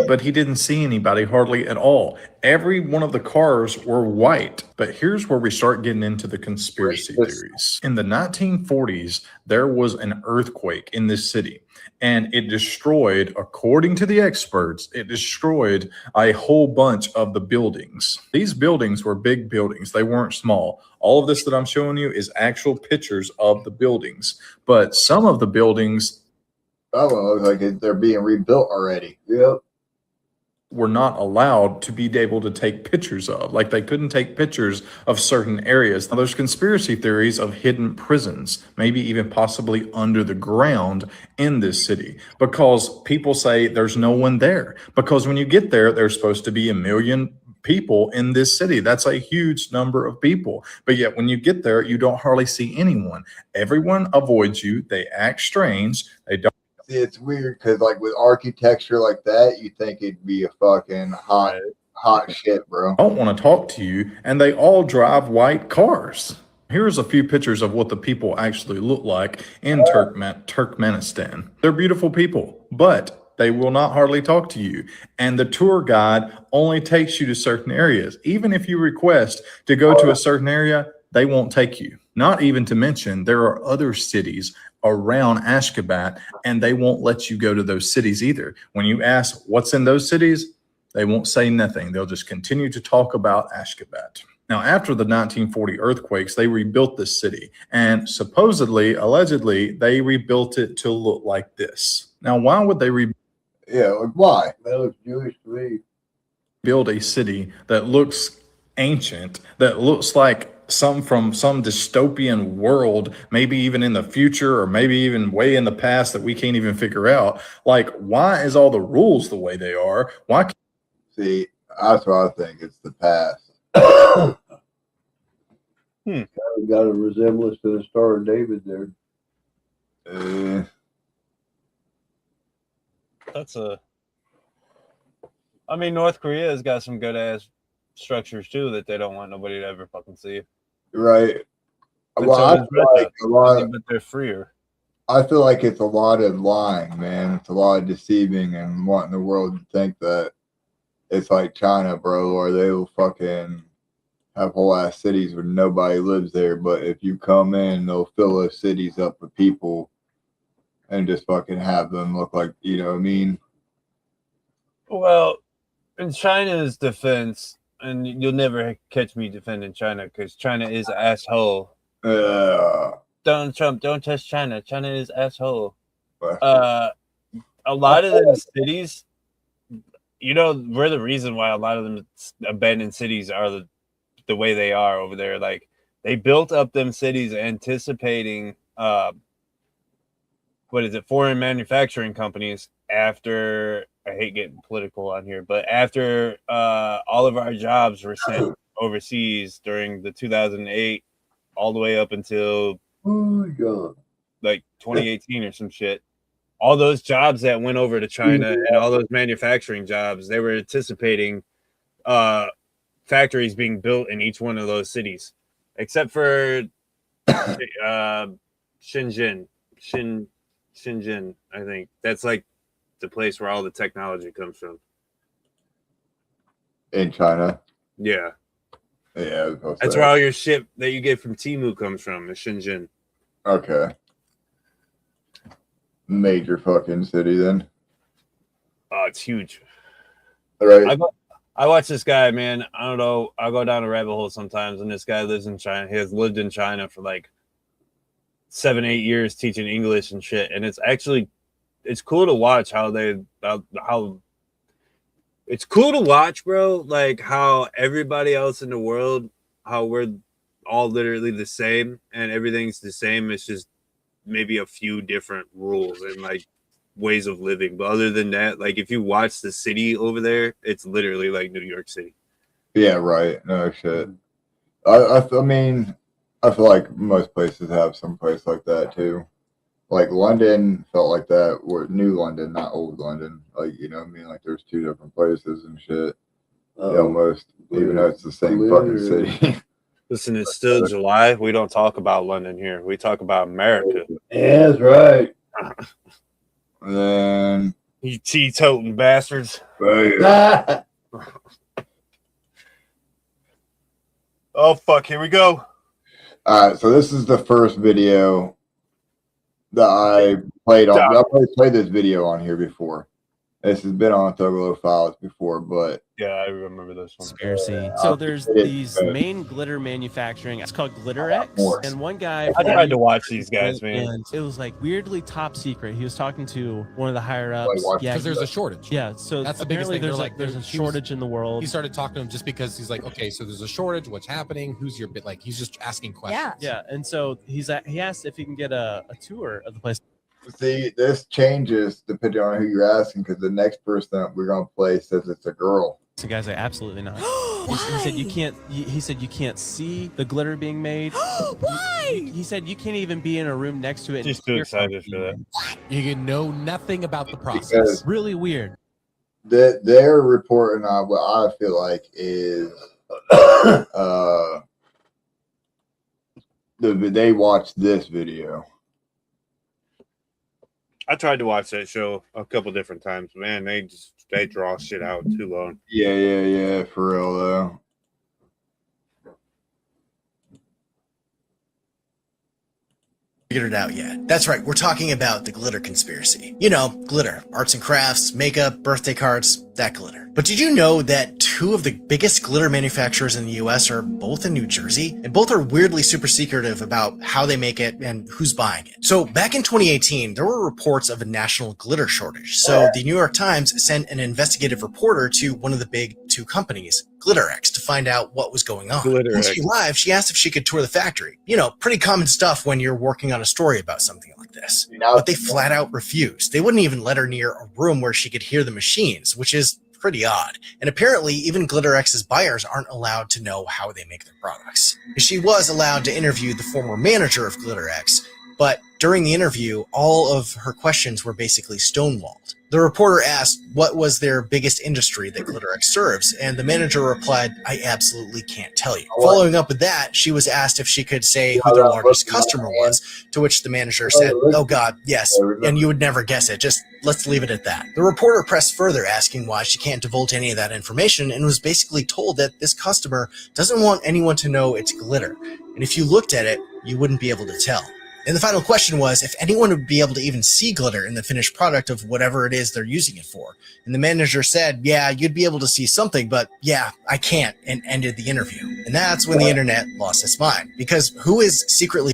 But he didn't see anybody hardly at all. Every one of the cars were white. But here's where we start getting into the conspiracy theories. In the 1940s, there was an earthquake in this city. And it destroyed, according to the experts, it destroyed a whole bunch of the buildings. These buildings were big buildings. They weren't small. All of this that I'm showing you is actual pictures of the buildings. But some of the buildings... Oh, well, it looks like they're being rebuilt already. Yep. Were not allowed to be able to take pictures of. Like they couldn't take pictures of certain areas. Now there's conspiracy theories of hidden prisons, maybe even possibly under the ground in this city, because people say there's no one there. Because when you get there, there's supposed to be 1 million people in this city. That's a huge number of people. But yet when you get there, you don't hardly see anyone. Everyone avoids you. They act strange. They don't. It's weird because, like, with architecture like that, you think it'd be a fucking hot shit, bro. Don't want to talk to you, and they all drive white cars. Here's a few pictures of what the people actually look like in Turkmenistan. They're beautiful people, but they will not hardly talk to you. And the tour guide only takes you to certain areas. Even if you request to go to a certain area, they won't take you. Not even to mention, there are other cities around Ashgabat, and they won't let you go to those cities either. When you ask what's in those cities, they won't say nothing. They'll just continue to talk about Ashgabat. Now, after the 1940 earthquakes, they rebuilt this city, and supposedly, allegedly, they rebuilt it to look like this. Now, why would they why? That looks Jewish to me. Build a city that looks ancient, that looks like from some dystopian world, maybe even in the future or maybe even way in the past that we can't even figure out? Like, why is all the rules the way they are? Why? See, that's what I think. It's the past. Kind of got a resemblance to the Star of David there. I mean, North Korea has got some good ass structures too that they don't want nobody to ever fucking see. Right. Well, I feel like a lot, but they're freer. I feel like it's a lot of lying, man. It's a lot of deceiving and wanting the world to think that it's like China, bro, or they will fucking have whole ass cities where nobody lives there. But if you come in, they'll fill those cities up with people and just fucking have them look like, you know what I mean? Well, in China's defense, and you'll never catch me defending China because China is asshole. Donald Trump, don't touch China. China is asshole. A lot of them cities, you know, we're the reason why a lot of them abandoned cities are the way they are over there. Like, they built up them cities anticipating foreign manufacturing companies after, I hate getting political on here, but after all of our jobs were sent overseas during the 2008 all the way up until like 2018 or some shit, all those jobs that went over to China and all those manufacturing jobs, they were anticipating factories being built in each one of those cities, except for Shenzhen, I think. That's like the place where all the technology comes from. In China? Yeah. Yeah. That's where all your shit that you get from Temu comes from, is Shenzhen. Okay. Major fucking city then. Oh, it's huge. Right. I watch this guy, man. I don't know. I'll go down a rabbit hole sometimes, and this guy lives in China. He has lived in China for like 7-8 years teaching English and shit. And it's cool to watch how it's cool to watch, bro. Like how everybody else in the world, how we're all literally the same and everything's the same. It's just maybe a few different rules and like ways of living. But other than that, like if you watch the city over there, it's literally like New York City. Yeah, right. No shit. I mean, I feel like most places have some place like that too. Like London felt like that, or New London, not Old London. Like, you know what I mean? Like there's two different places and shit. Almost, even though it's the same fucking city. Listen, it's still July. We don't talk about London here. We talk about America. Yeah, that's right. And then You teetoting bastards. right, Oh fuck! Here we go. all right, so this is the first video that I played on. I've already played this video on here before. This has been on Thuggalo Files before, but Yeah, I remember this one. Conspiracy. So there's these main glitter manufacturing. It's called Glitter X, and one guy. I tried to watch these guys, man. And it was like weirdly top secret. He was talking to one of the higher ups. Yeah, because there's a shortage. Yeah, so that's the biggest thing. There's a shortage in the world. He started talking to him just because he's like, okay, so there's a shortage. What's happening? Who's your bit? Like, he's just asking questions. Yeah, and so he asked if he can get a tour of the place. see, this changes depending on who you're asking because the next person that we're gonna play says it's a girl. So guys like, absolutely not. He said you can't. He said you can't see the glitter being made. Why? He said you can't even be in a room next to it. Just too excited for that. You know nothing about the process. Because really weird. They're reporting on what I feel like is they watched this video. I tried to watch that show a couple different times. Man, they draw shit out too long. Yeah, for real though. Figured it out yet. That's right, we're talking about the glitter conspiracy. You know, glitter, arts and crafts, makeup, birthday cards, that glitter. But did you know that two of the biggest glitter manufacturers in the US are both in New Jersey? And both are weirdly super secretive about how they make it and who's buying it. So back in 2018, there were reports of a national glitter shortage. So the New York Times sent an investigative reporter to one of the big two companies, Glitter X, to find out what was going on. When she arrived, she asked if she could tour the factory. You know, pretty common stuff when you're working on a story about something like this. But they flat out refused. They wouldn't even let her near a room where she could hear the machines, which is pretty odd. And apparently, even Glitter X's buyers aren't allowed to know how they make their products. She was allowed to interview the former manager of Glitter X, but during the interview, all of her questions were basically stonewalled. The reporter asked what was their biggest industry that Glitter X serves, and the manager replied, "I absolutely can't tell you." Following up with that, she was asked if she could say who their largest customer was, to which the manager said, "Oh God, yes, and you would never guess it. Just let's leave it at that." The reporter pressed further, asking why she can't divulge any of that information, and was basically told that this customer doesn't want anyone to know it's glitter, and if you looked at it, you wouldn't be able to tell. And the final question was if anyone would be able to even see glitter in the finished product of whatever it is they're using it for. And the manager said, "Yeah, you'd be able to see something, but yeah, I can't," and ended the interview. And that's when the internet lost its mind, because who is secretly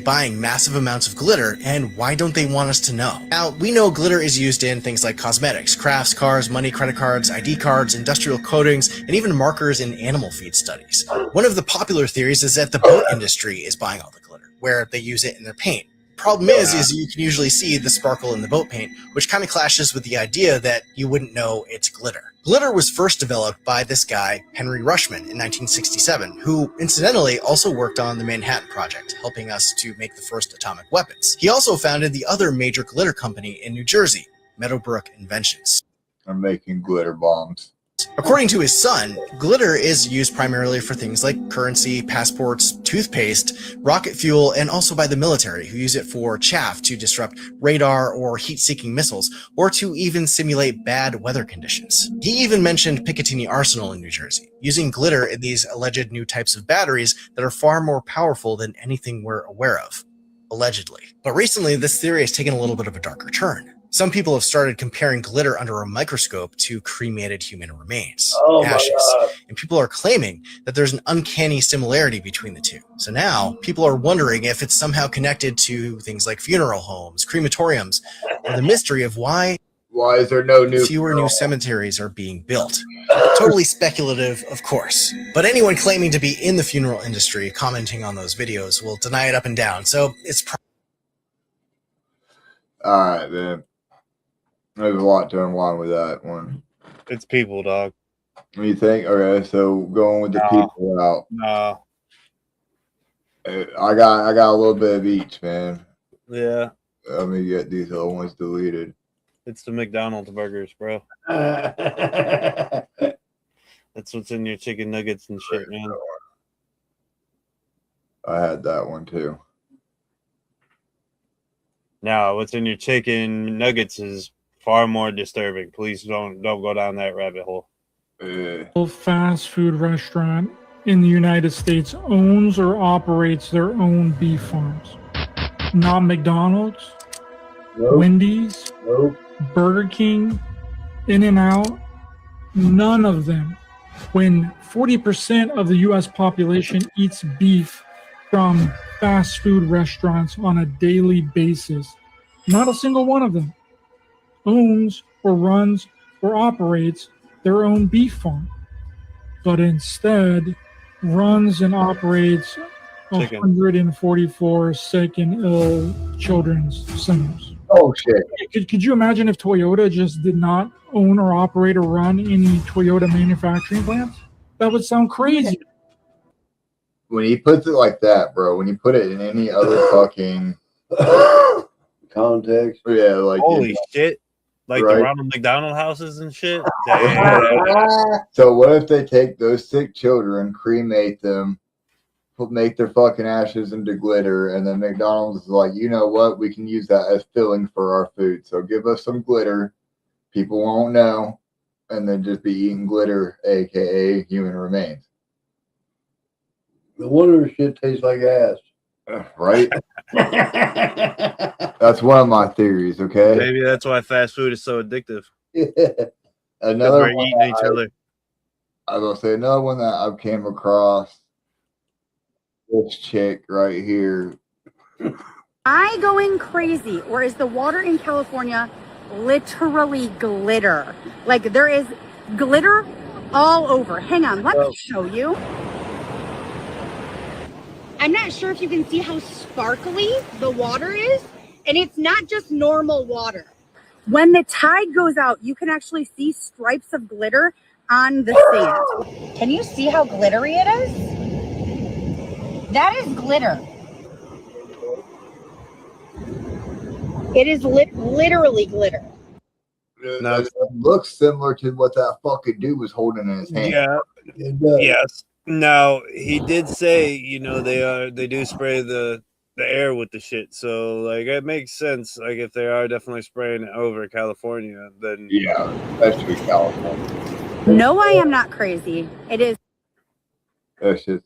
buying massive amounts of glitter, and why don't they want us to know? Now, we know glitter is used in things like cosmetics, crafts, cars, money, credit cards, ID cards, industrial coatings, and even markers in animal feed studies. One of the popular theories is that the boat industry is buying all the glitter, where they use it in their paint. Problem is you can usually see the sparkle in the boat paint, which kind of clashes with the idea that you wouldn't know it's glitter. Glitter was first developed by this guy, Henry Rushman, in 1967, who incidentally also worked on the Manhattan Project, helping us to make the first atomic weapons. He also founded the other major glitter company in New Jersey, Meadowbrook Inventions. I'm making glitter bombs. According to his son, glitter is used primarily for things like currency, passports, toothpaste, rocket fuel, and also by the military, who use it for chaff to disrupt radar or heat-seeking missiles, or to even simulate bad weather conditions. He even mentioned Picatinny Arsenal in New Jersey, using glitter in these alleged new types of batteries that are far more powerful than anything we're aware of. Allegedly. But recently, this theory has taken a little bit of a darker turn. Some people have started comparing glitter under a microscope to cremated human remains, ashes, and people are claiming that there's an uncanny similarity between the two. So now people are wondering if it's somehow connected to things like funeral homes, crematoriums, or the mystery of why is there no fewer new cemeteries are being built. Totally speculative, of course. But anyone claiming to be in the funeral industry commenting on those videos will deny it up and down. So it's all right, man. There's a lot to unwind with that one. It's people, dog. What do you think? Okay, so going with the people route. No. I got a little bit of each, man. Yeah. Let me get these other ones deleted. It's the McDonald's burgers, bro. I That's what's in your chicken nuggets and shit, man. I had that one too. Now, what's in your chicken nuggets is far more disturbing. Please don't go down that rabbit hole. Fast food restaurant in the United States owns or operates their own beef farms. Not McDonald's, Wendy's, Burger King, In-N-Out, none of them. When 40% of the U.S. population eats beef from fast food restaurants on a daily basis, not a single one of them owns or runs or operates their own beef farm, but instead runs and operates 144 sick and ill children's centers. Oh, shit. Could you imagine if Toyota just did not own or operate or run any Toyota manufacturing plants? That would sound crazy. When he puts it like that, bro, when you put it in any other fucking context. Yeah, like holy shit. Like right? the Ronald McDonald houses and shit. Damn. So what if they take those sick children, cremate them, make their fucking ashes into glitter, and then McDonald's is like, you know what? We can use that as filling for our food. So give us some glitter. People won't know. And then just be eating glitter, aka human remains. No wonder shit tastes like ass. Right? That's one of my theories, okay? Maybe that's why fast food is so addictive. Another we're one eating each other. I was gonna say another one that I've came across. This chick right here. I going crazy, or is the water in California literally glitter? Like there is glitter all over. Hang on, let me show you. I'm not sure if you can see how sparkly the water is, and it's not just normal water. When the tide goes out, you can actually see stripes of glitter on the sand. Can you see how glittery it is? That is glitter. It is literally glitter. No, it looks similar to what that fucking dude was holding in his hand. Yeah. Yes. Now he did say, you know, they do spray the air with the shit. So like it makes sense. Like if they are definitely spraying it over California, then yeah, especially California. No, I am not crazy. It is. That's just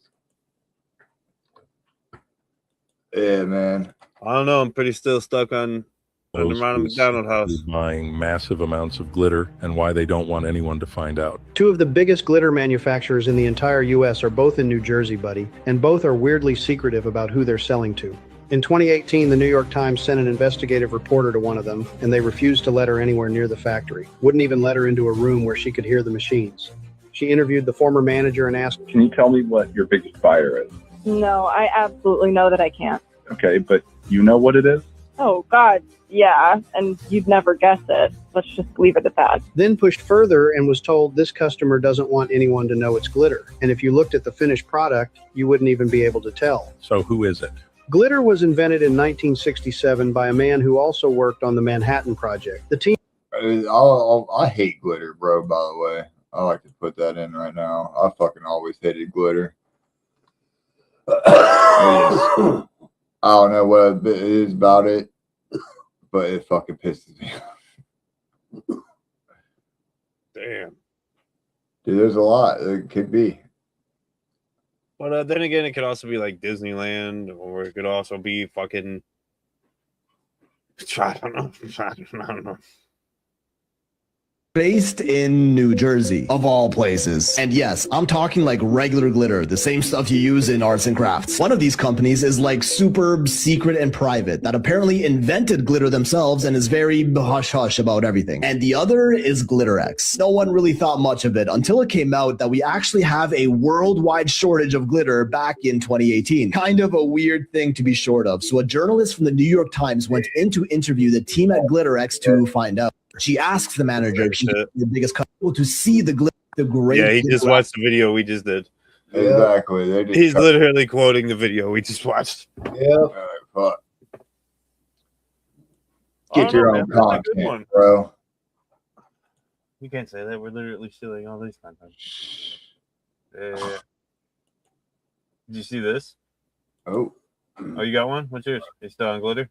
yeah, man. I don't know. I'm pretty still stuck on the Ronald McDonald house. Buying massive amounts of glitter and why they don't want anyone to find out. Two of the biggest glitter manufacturers in the entire U.S. are both in New Jersey, buddy, and both are weirdly secretive about who they're selling to. In 2018, the New York Times sent an investigative reporter to one of them, and they refused to let her anywhere near the factory. Wouldn't even let her into a room where she could hear the machines. She interviewed the former manager and asked, "Can you tell me what your biggest buyer is?" No, I absolutely know that I can't. Okay, but you know what it is? Oh, God, yeah, and you'd never guess it. Let's just leave it at that. Then pushed further and was told this customer doesn't want anyone to know it's glitter. And if you looked at the finished product, you wouldn't even be able to tell. So who is it? Glitter was invented in 1967 by a man who also worked on the Manhattan Project. The team. I hate glitter, bro, by the way. I like to put that in right now. I fucking always hated glitter. I don't know what it is about it, but it fucking pisses me off. Damn. Dude, there's a lot. It could be. But then again, it could also be like Disneyland, or it could also be fucking. I don't know. I don't know. Based in New Jersey, of all places. And yes, I'm talking like regular glitter, the same stuff you use in arts and crafts. One of these companies is like super secret and private, that apparently invented glitter themselves and is very hush-hush about everything. And the other is GlitterX. No one really thought much of it until it came out that we actually have a worldwide shortage of glitter back in 2018. Kind of a weird thing to be short of. So a journalist from the New York Times went in to interview the team at GlitterX to find out. She asks the manager if she can be the biggest customer to see the glitter The great. Yeah, he just watched the video we just did. Exactly. They just He's literally quoting the video we just watched. Yeah. Fuck. I Get don't your know, own man. That's a good content, one. bro. You can't say that. We're literally stealing all these content. Did you see this? Oh. Oh, you got one? What's yours? You still on glitter?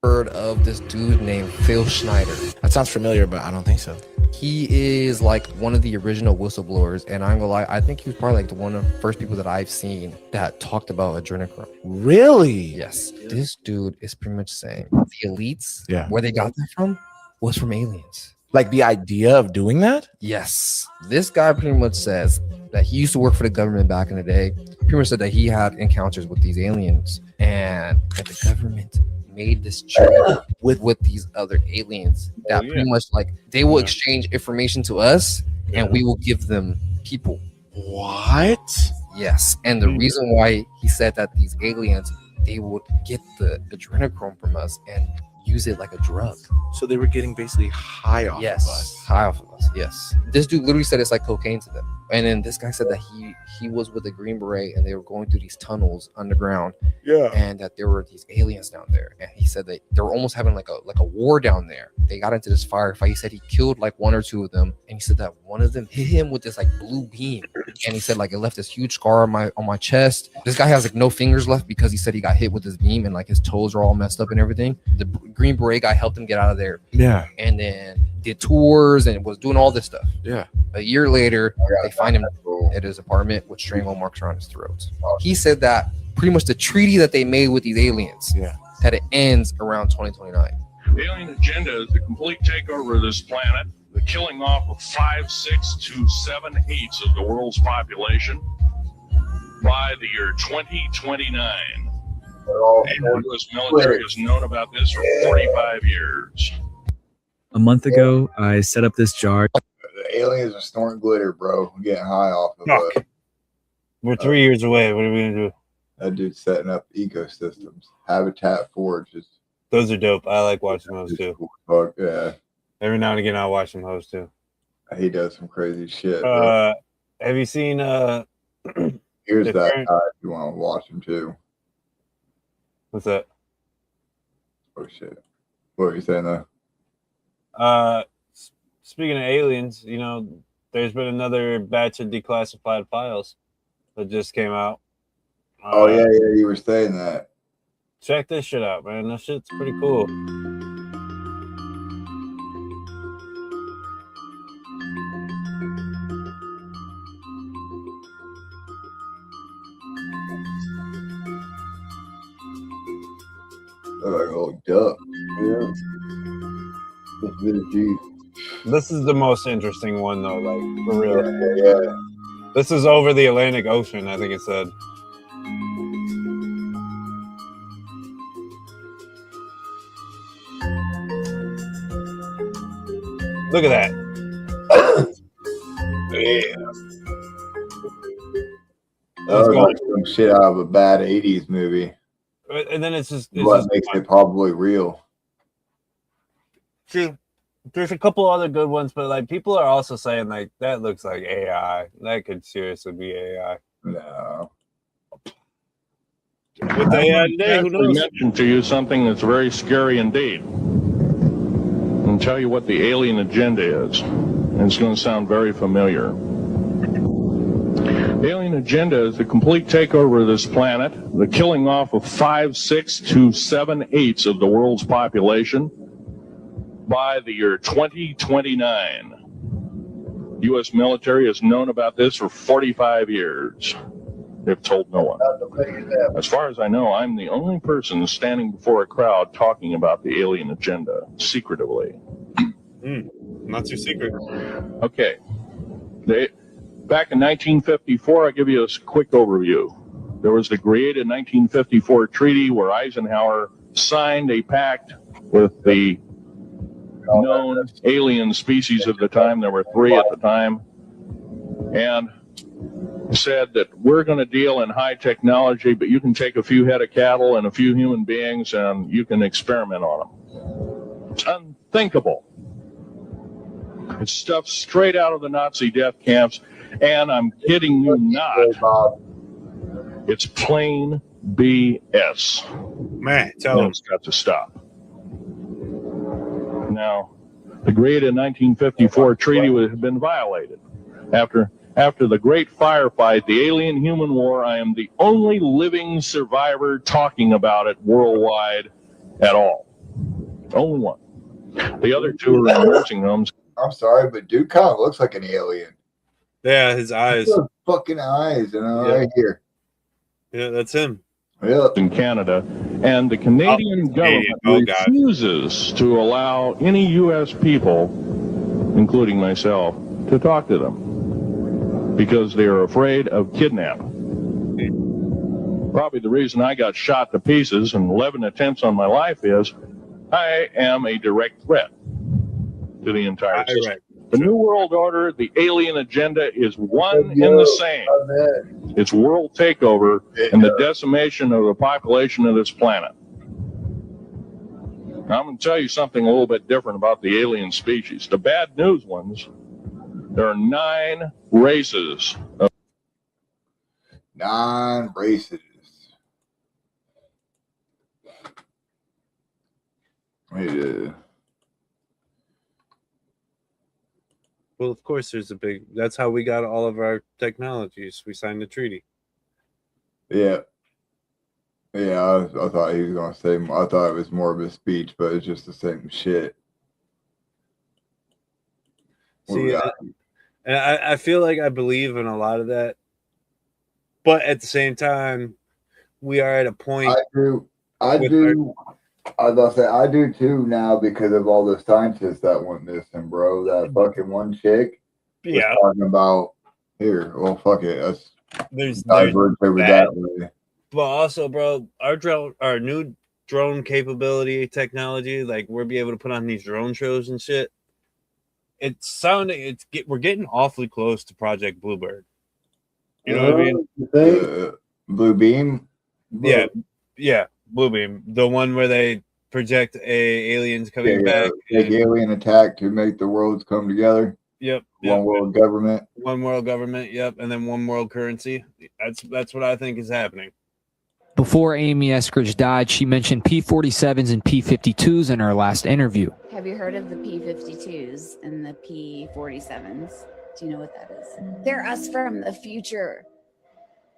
Heard of this dude named Phil Schneider. That sounds familiar, but I don't think so. He is like one of the original whistleblowers, and I'm gonna lie, I think he was probably like one of the first people that I've seen that talked about adrenochrome. Really? Yes. This dude is pretty much saying the elites, where they got that from, was from aliens. Like the idea of doing that? Yes. This guy pretty much says that he used to work for the government back in the day. Pretty much said that he had encounters with these aliens, and that the government made this treaty with these other aliens that pretty much like they will exchange information to us and we will give them people. What? Yes. And the reason why he said that these aliens, they would get the adrenochrome from us and use it like a drug. So they were getting basically high off of us. High off of us. Yes. This dude literally said it's like cocaine to them. And then this guy said that he was with a Green Beret and they were going through these tunnels underground. Yeah. And that there were these aliens down there. And he said that they were almost having like a war down there. They got into this firefight. He said he killed like one or two of them. And he said that one of them hit him with this like blue beam. And he said like it left this huge scar on my chest. This guy has like no fingers left because he said he got hit with this beam and like his toes are all messed up and everything. The Green Beret guy helped him get out of there. Yeah. And then did tours and was doing all this stuff. Yeah. A year later, they find him at his apartment with strangle marks around his throat. He said that pretty much the treaty that they made with these aliens, that it ends around 2029. The alien agenda is the complete takeover of this planet, the killing off of 5, 6 to 7 eighths of the world's population by the year 2029. And the U.S. military has known about this for 45 years. A month ago, I set up this jar. The aliens are snorting glitter, bro. I'm getting high off of it. We're 3 years away. What are we gonna do? That dude's setting up ecosystems. Habitat forges. Those are dope. I like watching those too. Fuck yeah. Every now and again, I'll watch them host too. He does some crazy shit. Bro. Have you seen Here's that guy if you want to watch him too. What's that? Oh shit. What are you saying though? Speaking of aliens, you know, there's been another batch of declassified files that just came out. Oh yeah, you were saying that. Check this shit out, man. That shit's pretty cool. Look like a little duck. Yeah. That's a bit of G. This is the most interesting one, though, like, for real. Yeah. This is over the Atlantic Ocean, I think it said. Look at that. Yeah. That was like some shit out of a bad 80s movie. And then it's just... What makes it probably real. See, there's a couple other good ones, but like people are also saying like that looks like AI. That could seriously be AI. No. With the AI today, who knows? Mention to you something that's very scary indeed. And tell you what the alien agenda is. And it's going to sound very familiar. The alien agenda is the complete takeover of this planet, the killing off of 5, 6 to 7 eighths of the world's population by the year 2029. U.S. military has known about this for 45 years. They've told no one. As far as I know, I'm the only person standing before a crowd talking about the alien agenda secretively. Not too secret. Okay. Back in 1954, I'll give you a quick overview. There was the created 1954 treaty where Eisenhower signed a pact with the known alien species of the time. There were 3 at the time. And said that we're going to deal in high technology, but you can take a few head of cattle and a few human beings and you can experiment on them. unthinkable. It's stuff straight out of the Nazi death camps, and I'm kidding you not. It's plain BS. Man, tell him. It's got to stop. Now, the created 1954 treaty had been violated. After the great firefight, the alien-human war, I am the only living survivor talking about it worldwide at all. Only one. The other two are in nursing homes. I'm sorry, but dude kind of looks like an alien. Yeah, his eyes. Those fucking eyes, right here. Yeah, that's him. Yeah. In Canada, and the Canadian government refuses to allow any U.S. people, including myself, to talk to them because they are afraid of kidnapping. Probably the reason I got shot to pieces and 11 attempts on my life is I am a direct threat to the entire system. The New World Order, the alien agenda is one and the same. It's world takeover and the decimation of the population of this planet. Now, I'm going to tell you something a little bit different about the alien species. The bad news ones, there are 9 races. 9 races. Well, of course, that's how we got all of our technologies. We signed the treaty. Yeah. Yeah, I thought he was going to say, I thought it was more of a speech, but it's just the same shit. See, and I feel like I believe in a lot of that. But at the same time, we are at a point. I do too now because of all the scientists that went missing, bro. That fucking one chick was talking about here. Well, fuck it. Let's diverge over that way. But also, bro, our new drone capability technology, like we'll be able to put on these drone shows and shit. We're getting awfully close to Project Bluebird. You know what I mean? Blue Beam. Yeah, Blue Beam, the one where they project aliens coming back. Big alien attack to make the worlds come together. Yep. One world government. One world government. Yep, and then one world currency. That's what I think is happening. Before Amy Eskridge died, she mentioned P-47s and P-52s in her last interview. Have you heard of the P-52s and the P-47s? Do you know what that is? They're us from the future.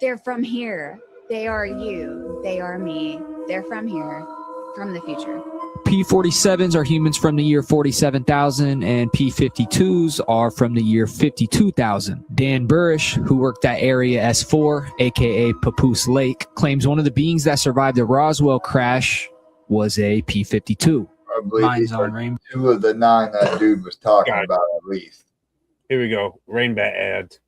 They're from here. They are you. They are me. They're from here, from the future. P-47s are humans from the year 47,000 and P-52s are from the year 52,000. Dan Burish, who worked at Area S4, aka Papoose Lake, claims one of the beings that survived the Roswell crash was a P-52. I believe two of the 9 that dude was talking about at least. Here we go. Rainbat ads.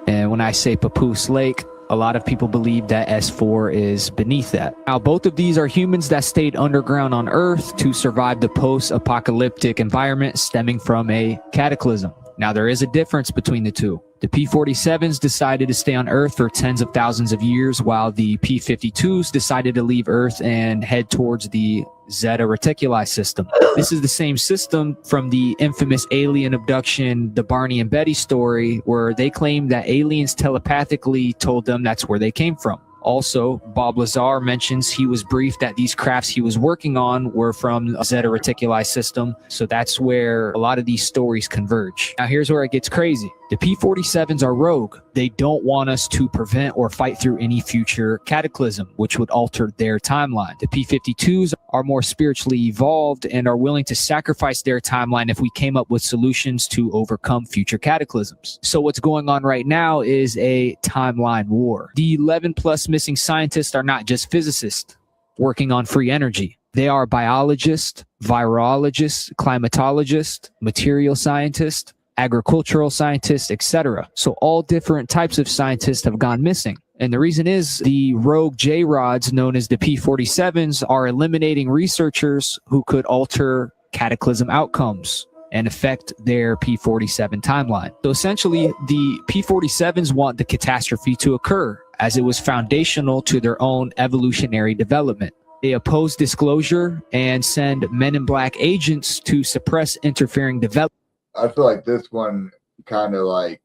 And when I say Papoose Lake, a lot of people believe that S4 is beneath that. Now, both of these are humans that stayed underground on Earth to survive the post-apocalyptic environment stemming from a cataclysm. Now, there is a difference between the two. The P-47s decided to stay on Earth for tens of thousands of years, while the P-52s decided to leave Earth and head towards the Zeta Reticuli system. This is the same system from the infamous alien abduction, the Barney and Betty story, where they claim that aliens telepathically told them that's where they came from. Also, Bob Lazar mentions he was briefed that these crafts he was working on were from the Zeta Reticuli system, so that's where a lot of these stories converge. Now here's where it gets crazy. The P-47s are rogue. They don't want us to prevent or fight through any future cataclysm, which would alter their timeline. The P-52s are more spiritually evolved and are willing to sacrifice their timeline if we came up with solutions to overcome future cataclysms. So what's going on right now is a timeline war. The 11 plus missing scientists are not just physicists working on free energy. They are biologists, virologists, climatologists, material scientists, agricultural scientists, etc. So all different types of scientists have gone missing. And the reason is the rogue J-rods known as the P-47s are eliminating researchers who could alter cataclysm outcomes and affect their P-47 timeline. So essentially, the P-47s want the catastrophe to occur as it was foundational to their own evolutionary development. They oppose disclosure and send Men in Black agents to suppress interfering development. I feel like this one kind of like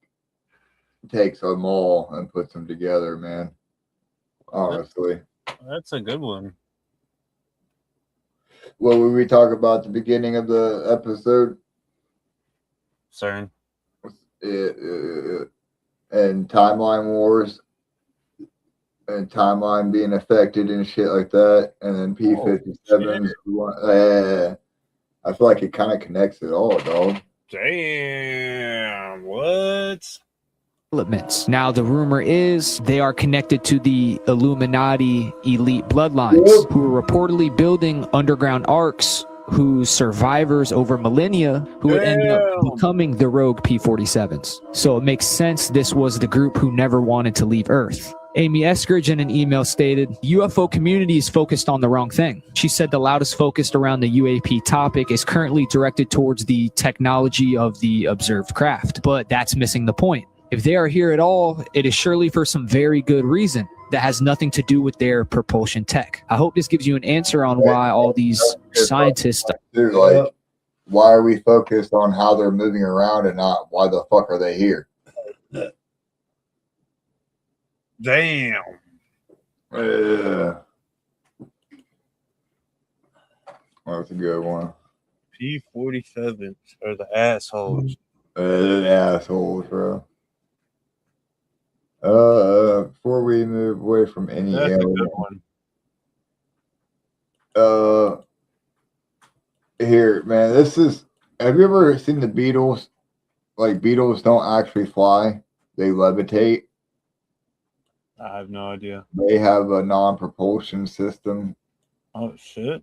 takes them all and puts them together, man. Honestly. That's a good one. What would we talk about at the beginning of the episode? CERN. And timeline wars and timeline being affected and shit like that. And then P-57s. I feel like it kind of connects it all, dog. Damn. What? Developments. Now, the rumor is they are connected to the Illuminati elite bloodlines who are reportedly building underground arcs whose survivors over millennia who would end up becoming the rogue P-47s. So it makes sense this was the group who never wanted to leave Earth. Amy Eskridge in an email stated, UFO community is focused on the wrong thing. She said the loudest focus around the UAP topic is currently directed towards the technology of the observed craft, but that's missing the point. If they are here at all, it is surely for some very good reason that has nothing to do with their propulsion tech. I hope this gives you an answer on why all these scientists... Dude, like, why are we focused on how they're moving around and not why the fuck are they here? Damn. That's a good one. P-47s are the assholes. Assholes, bro. Before we move away from any That's a alien, good one. Here, man, this is. Have you ever seen the Beatles? Like, Beatles don't actually fly; they levitate. I have no idea. They have a non-propulsion system. Oh shit!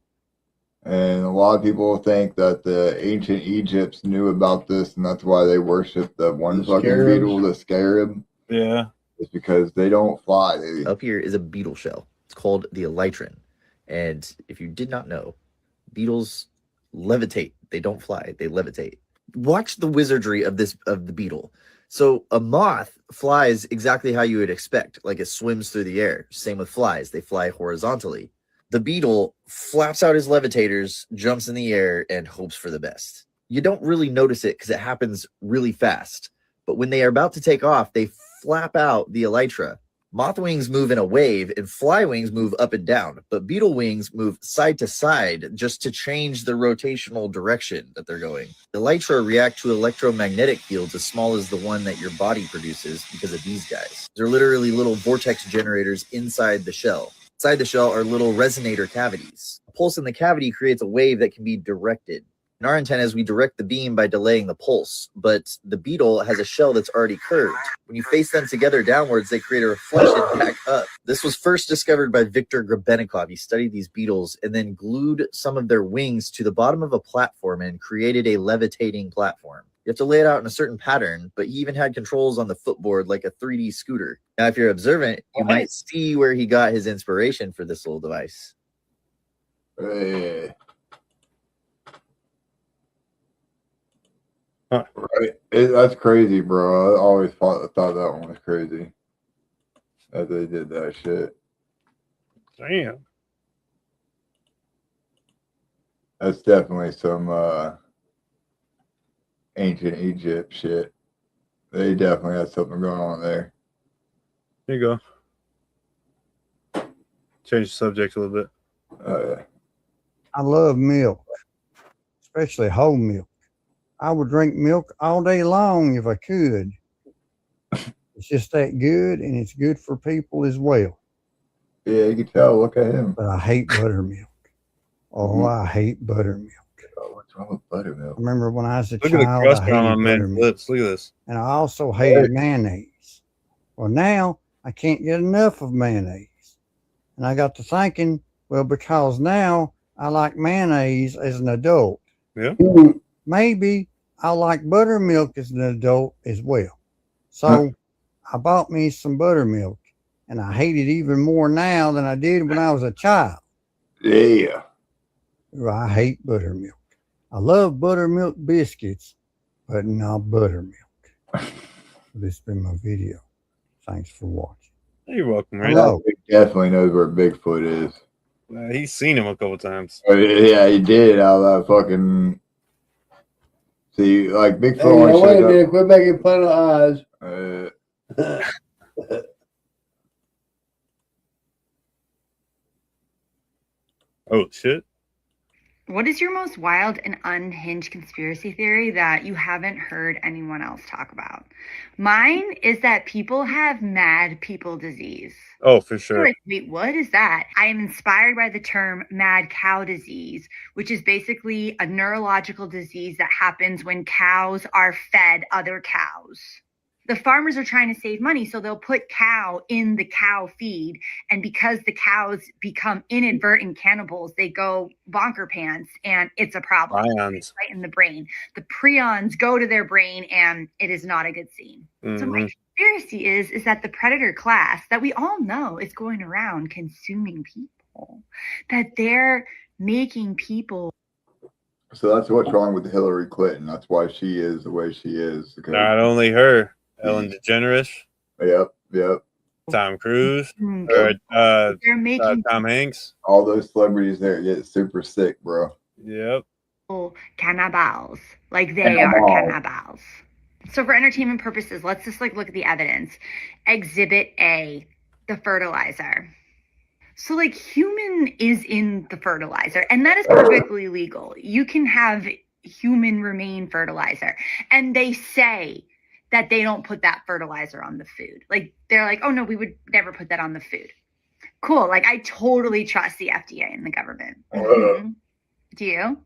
And a lot of people think that the ancient Egypts knew about this, and that's why they worship the one fucking beetle, the scarab. Yeah. It's because they don't fly. Up here is a beetle shell. It's called the elytron. And if you did not know, beetles levitate. They don't fly. They levitate. Watch the wizardry of the beetle. So a moth flies exactly how you would expect, like it swims through the air. Same with flies. They fly horizontally. The beetle flaps out his levitators, jumps in the air, and hopes for the best. You don't really notice it because it happens really fast. But when they are about to take off, they flap out the elytra. Moth wings move in a wave and fly wings move up and down, but beetle wings move side to side just to change the rotational direction that they're going. The elytra react to electromagnetic fields as small as the one that your body produces because of these guys. They're literally little vortex generators inside the shell. Inside the shell are little resonator cavities. A pulse in the cavity creates a wave that can be directed. In our antennas, we direct the beam by delaying the pulse, but the beetle has a shell that's already curved. When you face them together downwards, they create a reflection back up. This was first discovered by Viktor Grebennikov. He studied these beetles and then glued some of their wings to the bottom of a platform and created a levitating platform. You have to lay it out in a certain pattern, but he even had controls on the footboard like a 3D scooter. Now, if you're observant, you might see where he got his inspiration for this little device. Right. That's crazy, bro. I always thought that one was crazy. That they did that shit. Damn. That's definitely some ancient Egypt shit. They definitely had something going on there. There you go. Change the subject a little bit. I love milk, especially whole milk. I would drink milk all day long if I could. It's just that good, and it's good for people as well. Yeah, you can tell. Look at him. But I hate buttermilk. Oh, I hate buttermilk. Oh, what's wrong with buttermilk? I remember when I was a Look at the child, crust I hated on my man's buttermilk. lips. Look at this. And I also hated mayonnaise. Well, now I can't get enough of mayonnaise. And I got to thinking, well, because now I like mayonnaise as an adult. Yeah. Maybe I'll like buttermilk as an adult as well. So I bought me some buttermilk, and I hate it even more now than I did when I was a child. Yeah. I hate buttermilk. I love buttermilk biscuits, but not buttermilk. This has been my video. Thanks for watching. You're welcome, right? Hello. Definitely knows where Bigfoot is. He's seen him a couple times. Yeah, he did. How that fucking see, like Bigfoot. Hey, only wait a shows up- minute. Quit making fun of eyes. Oh shit. What is your most wild and unhinged conspiracy theory that you haven't heard anyone else talk about? Mine is that people have mad people disease. Oh, for You're sure. like, wait, what is that? I am inspired by the term mad cow disease, which is basically a neurological disease that happens when cows are fed other cows. The farmers are trying to save money, so they'll put cow in the cow feed. And because the cows become inadvertent cannibals, they go bonker pants, and it's a problem. Prions. It's right in the brain. The prions go to their brain, and it is not a good scene. So my conspiracy is that the predator class that we all know is going around consuming people, that they're making people. So that's what's wrong with Hillary Clinton. That's why she is the way she is. Because Not only her, Ellen DeGeneres. Yep. Tom Cruise. They're making Tom Hanks. All those celebrities there get super sick, bro. Yep. Cannibals, like they are cannibals. So for entertainment purposes, let's just like look at the evidence. Exhibit A, the fertilizer. So like human is in the fertilizer, and that is perfectly legal. You can have human remain fertilizer, and they say that they don't put that fertilizer on the food. Like they're like, oh no, we would never put that on the food. Cool. Like I totally trust the FDA and the government. Mhm. Do you?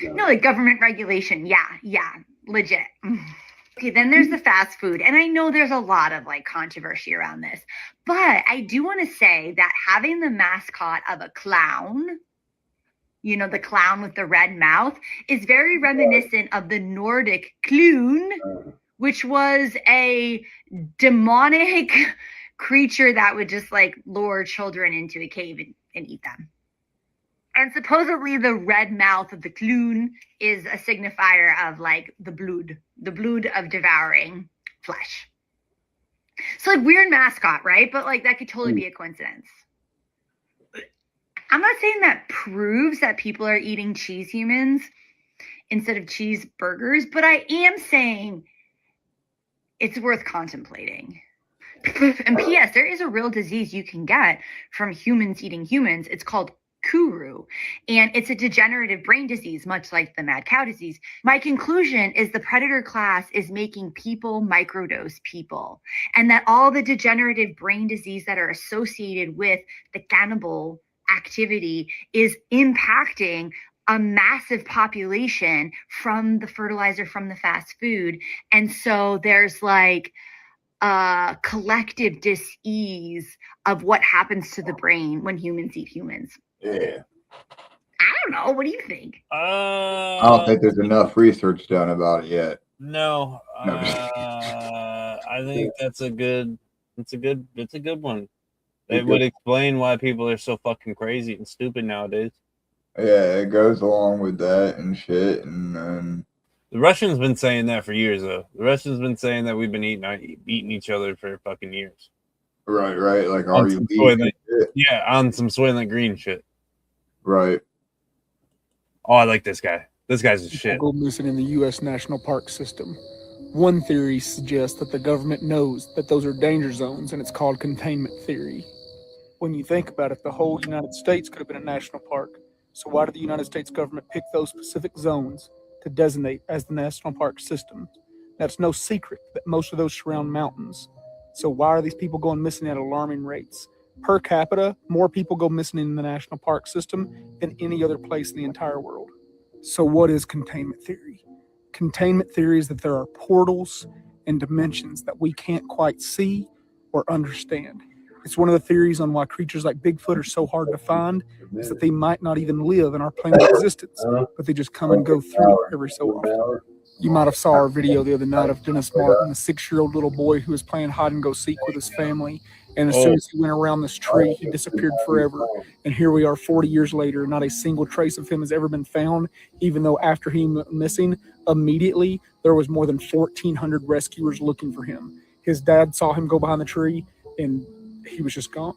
No, like government regulation. Yeah, legit. Okay, then there's the fast food. And I know there's a lot of like controversy around this, but I do want to say that having the mascot of a clown, you know, the clown with the red mouth, is very reminiscent of the Nordic clown, which was a demonic creature that would just like lure children into a cave and eat them. And supposedly the red mouth of the clown is a signifier of like the blood of devouring flesh. So like weird mascot, right? But like that could totally be a coincidence. I'm not saying that proves that people are eating cheese humans instead of cheeseburgers, but I am saying it's worth contemplating. And P.S., there is a real disease you can get from humans eating humans. It's called Kuru, and it's a degenerative brain disease, much like the mad cow disease. My conclusion is the predator class is making people microdose people, and that all the degenerative brain disease that are associated with the cannibal activity is impacting a massive population from the fertilizer from the fast food. And so there's like a collective dis-ease of what happens to the brain when humans eat humans. Yeah. I don't know. What do you think? I don't think there's enough research done about it yet. No. No. I think it's a good one. It would explain why people are so fucking crazy and stupid nowadays. Yeah, it goes along with that and shit. And the Russians been saying that for years, though. The Russians been saying that we've been eating each other for fucking years. Right. Like, On are some you Soylent, yeah, on some Soylent Green shit. Right. Oh, I like this guy. This guy's a shit. Go missing in the U.S. national park system. One theory suggests that the government knows that those are danger zones, and it's called containment theory. When you think about it, the whole United States could have been a national park. So why did the United States government pick those specific zones to designate as the national park system? That's no secret that most of those surround mountains. So why are these people going missing at alarming rates? Per capita, more people go missing in the national park system than any other place in the entire world. So what is containment theory? Containment theory is that there are portals and dimensions that we can't quite see or understand. It's one of the theories on why creatures like Bigfoot are so hard to find, is that they might not even live in our plane of existence, but they just come and go through every so often. You might have saw our video the other night of Dennis Martin, a 6-year-old little boy who was playing hide and go seek with his family. And as soon as he went around this tree, he disappeared forever. And here we are 40 years later, not a single trace of him has ever been found, even though after he went missing, immediately there was more than 1,400 rescuers looking for him. His dad saw him go behind the tree and he was just gone.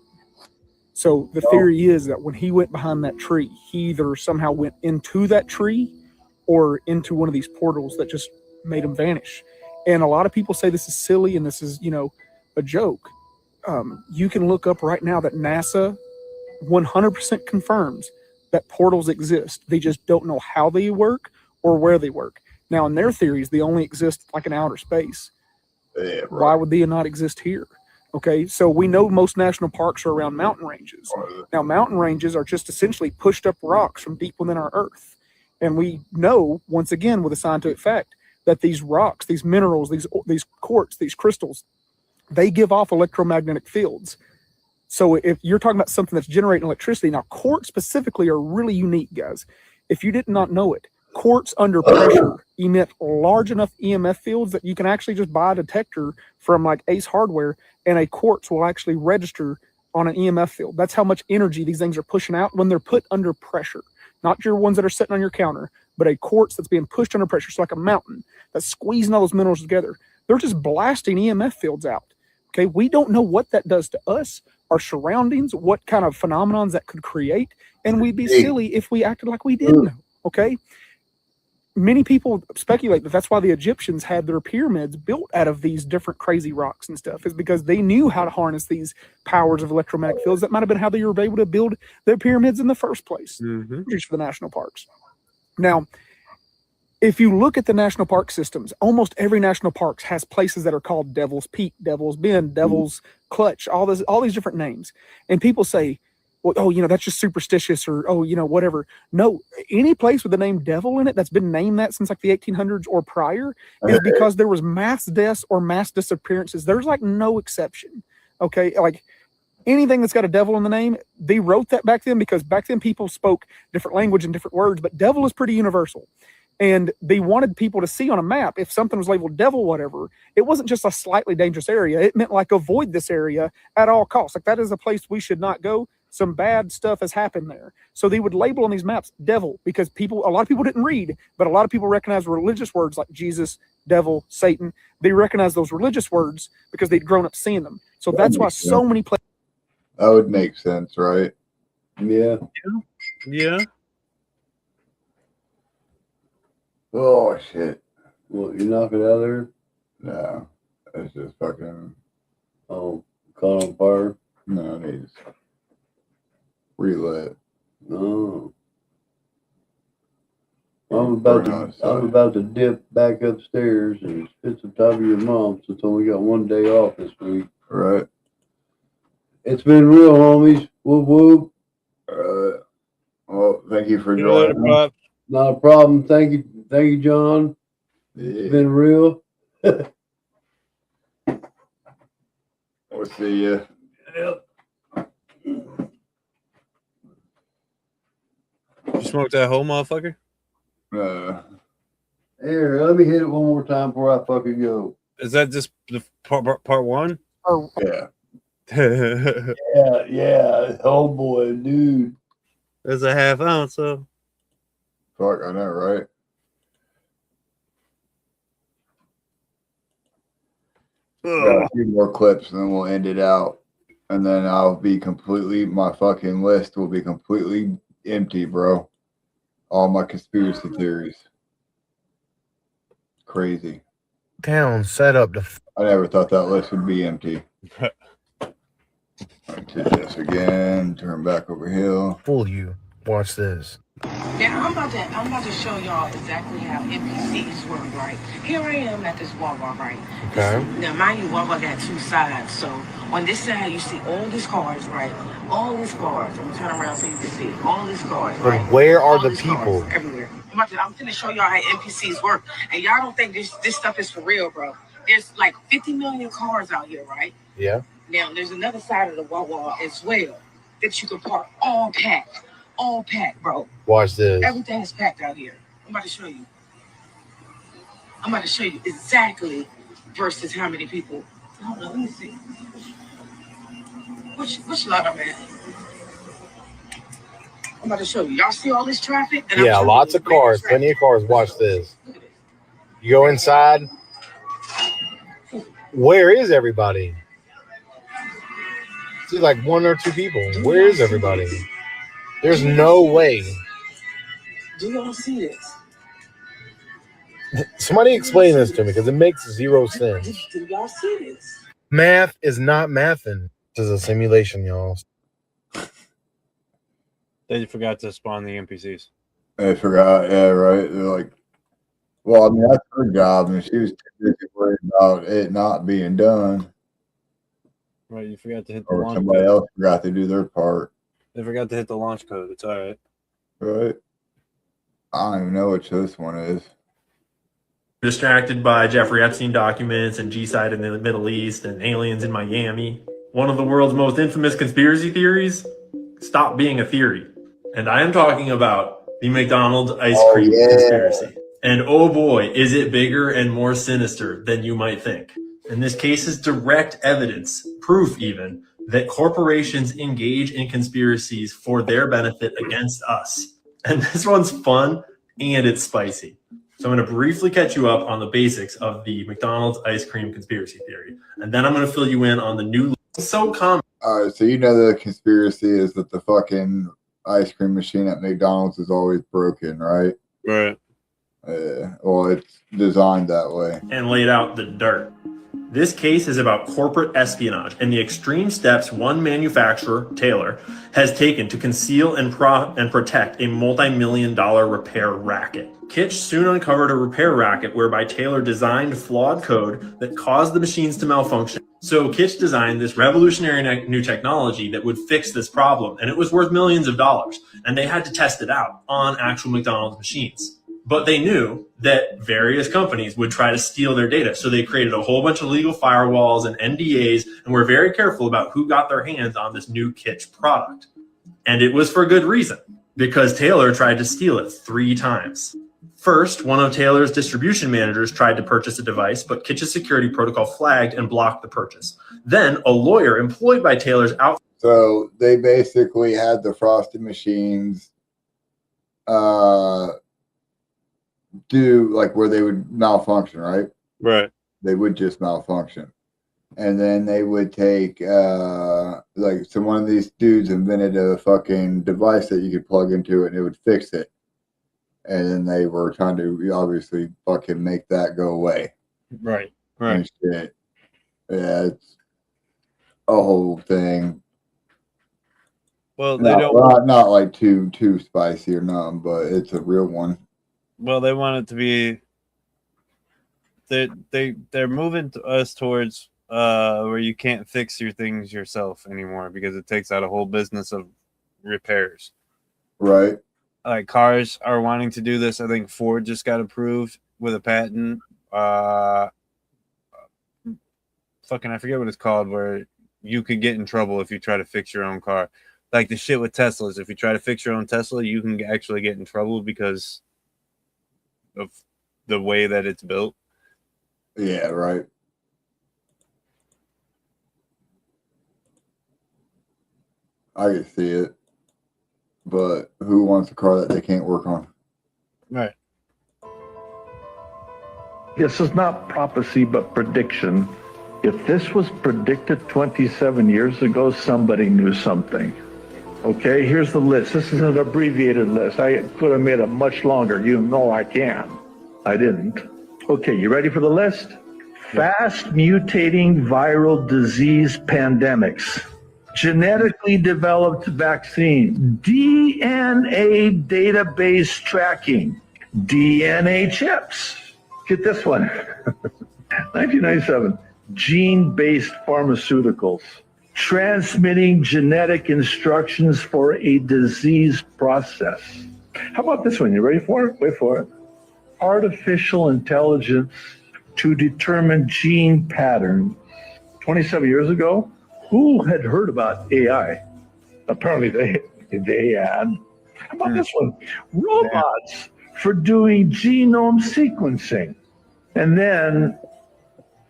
So the theory is that when he went behind that tree, he either somehow went into that tree or into one of these portals that just made him vanish. And a lot of people say this is silly and this is, a joke. You can look up right now that NASA 100% confirms that portals exist. They just don't know how they work or where they work. Now, in their theories, they only exist like in outer space. Yeah, right. Why would they not exist here? Okay, so we know most national parks are around mountain ranges. Now, mountain ranges are just essentially pushed up rocks from deep within our Earth. And we know, once again, with a scientific fact, that these rocks, these minerals, these quartz, these crystals, they give off electromagnetic fields. So if you're talking about something that's generating electricity, now quartz specifically are really unique, guys. If you did not know it, quartz under pressure emit large enough EMF fields that you can actually just buy a detector from like Ace Hardware, and a quartz will actually register on an EMF field. That's how much energy these things are pushing out when they're put under pressure. Not your ones that are sitting on your counter, but a quartz that's being pushed under pressure. So like a mountain that's squeezing all those minerals together. They're just blasting EMF fields out. Okay, we don't know what that does to us, our surroundings, what kind of phenomenons that could create, and we'd be silly if we acted like we didn't know. Okay, many people speculate that that's why the Egyptians had their pyramids built out of these different crazy rocks and stuff, is because they knew how to harness these powers of electromagnetic fields. That might have been how they were able to build their pyramids in the first place, just for the national parks. Now, if you look at the national park systems, almost every national park has places that are called Devil's Peak, Devil's Bend, Devil's Clutch, all these different names. And people say, well, oh, that's just superstitious, or, oh, whatever. No, any place with the name devil in it that's been named that since like the 1800s or prior is because there was mass deaths or mass disappearances. There's like no exception. Okay. Like anything that's got a devil in the name, they wrote that back then because back then people spoke different language and different words, but devil is pretty universal. And they wanted people to see on a map, if something was labeled devil, whatever, it wasn't just a slightly dangerous area. It meant like avoid this area at all costs. Like that is a place we should not go. Some bad stuff has happened there. So they would label on these maps devil because a lot of people didn't read, but a lot of people recognize religious words like Jesus, devil, Satan. They recognize those religious words because they'd grown up seeing them. So that's why so many places. That would make sense, right? Yeah. Yeah. Oh, shit. Well, you knock it out of there? No. It's just fucking... Oh, caught on fire? No, it needs relit. No. I'm about to dip back upstairs and spit some top of your mom since I only got one day off this week. Right. It's been real, homies. Whoop whoop. Well, thank you for joining. Not a problem. Thank you, John. Yeah. It's been real. We'll see you. Yep. You smoked that whole motherfucker? Here, let me hit it one more time before I fucking go. Is that just the part one? Oh, yeah. Yeah. Oh boy, dude. There's a half ounce, so. Fuck, I know, right? Got a few more clips and then we'll end it out. And then my fucking list will be completely empty, bro. All my conspiracy theories. Crazy. Town set up to. I never thought that list would be empty. Do this again. Turn back over here. Fool you. Watch this. Now I'm about to show y'all exactly how NPCs work, right? Here I am at this Wawa, right? Okay. Now mind you, Wawa got two sides. So on this side you see all these cars, right? All these cars. I'm gonna turn around so you can see all these cars, But right? where are All the these people? cars everywhere. I'm gonna show y'all how NPCs work, and y'all don't think this stuff is for real, bro. There's like 50 million cars out here, right? Yeah. Now there's another side of the Wawa as well that you can park all packed, bro. Watch this. Everything is packed out here. I'm about to show you. I'm about to show you exactly versus how many people. Hold on, let me see. Which lot I'm at? I'm about to show you. Y'all see all this traffic? And Yeah, lots of cars. Plenty of cars. Watch this. You go inside. Where is everybody? See, like 1 or 2 people. Where is everybody? There's no way. Do y'all see this? Somebody explain this to me because it makes zero sense. Do y'all see this? Math is not mathing. This is a simulation, y'all. They forgot to spawn the NPCs. I forgot. Yeah, right. They're like, well, I mean, that's her job, and she was too busy worried about it not being done. Right, you forgot to hit the Or launch somebody code. else forgot to do their part. They forgot to hit the launch code. It's all right. Right. I don't even know which this one is. Distracted by Jeffrey Epstein documents and G-Side in the Middle East and aliens in Miami. One of the world's most infamous conspiracy theories stopped being a theory. And I am talking about the McDonald's ice cream conspiracy. And oh boy, is it bigger and more sinister than you might think. And this case is direct evidence, proof even, that corporations engage in conspiracies for their benefit against us. And this one's fun and it's spicy. So I'm going to briefly catch you up on the basics of the McDonald's ice cream conspiracy theory. And then I'm going to fill you in on the new, so common. All right, so you know the conspiracy is that the fucking ice cream machine at McDonald's is always broken, right? Right. Well, it's designed that way. And laid out the dirt. This case is about corporate espionage and the extreme steps one manufacturer, Taylor, has taken to conceal and protect a multi-million-dollar repair racket. Kitsch soon uncovered a repair racket whereby Taylor designed flawed code that caused the machines to malfunction. So Kitsch designed this revolutionary new technology that would fix this problem, and it was worth millions of dollars. And they had to test it out on actual McDonald's machines. But they knew that various companies would try to steal their data. So they created a whole bunch of legal firewalls and NDAs and were very careful about who got their hands on this new Kitsch product. And it was for good reason, because Taylor tried to steal it 3 times. First, one of Taylor's distribution managers tried to purchase a device, but Kitsch's security protocol flagged and blocked the purchase. Then a lawyer employed by Taylor's out. So they basically had the frosted machines do like where they would malfunction, right? Right. They would just malfunction. And then they would take like so one of these dudes invented a fucking device that you could plug into it and it would fix it. And then they were trying to obviously fucking make that go away. Right. And shit. Yeah, it's a whole thing. Well, they not like too spicy or nothing, but it's a real one. Well, they want it to be. They're moving us towards where you can't fix your things yourself anymore because it takes out a whole business of repairs. Right. Like cars are wanting to do this. I think Ford just got approved with a patent. Fucking, I forget what it's called, where you could get in trouble if you try to fix your own car. Like the shit with Teslas. If you try to fix your own Tesla, you can actually get in trouble because of the way that it's built. Yeah, right. I can see it. But who wants a car that they can't work on? Right. This is not prophecy, but prediction. If this was predicted 27 years ago, somebody knew something. Okay, here's the list. This is an abbreviated list. I could have made it much longer. You know I can. I didn't. Okay, you ready for the list? Fast mutating viral disease pandemics. Genetically developed vaccine. DNA database tracking. DNA chips. Get this one. 1997. Gene-based pharmaceuticals. Transmitting genetic instructions for a disease process. How about this one? You ready for it? Wait for it. Artificial intelligence to determine gene patterns. 27 years ago, who had heard about AI? Apparently they had. How about this one? Robots for doing genome sequencing. And then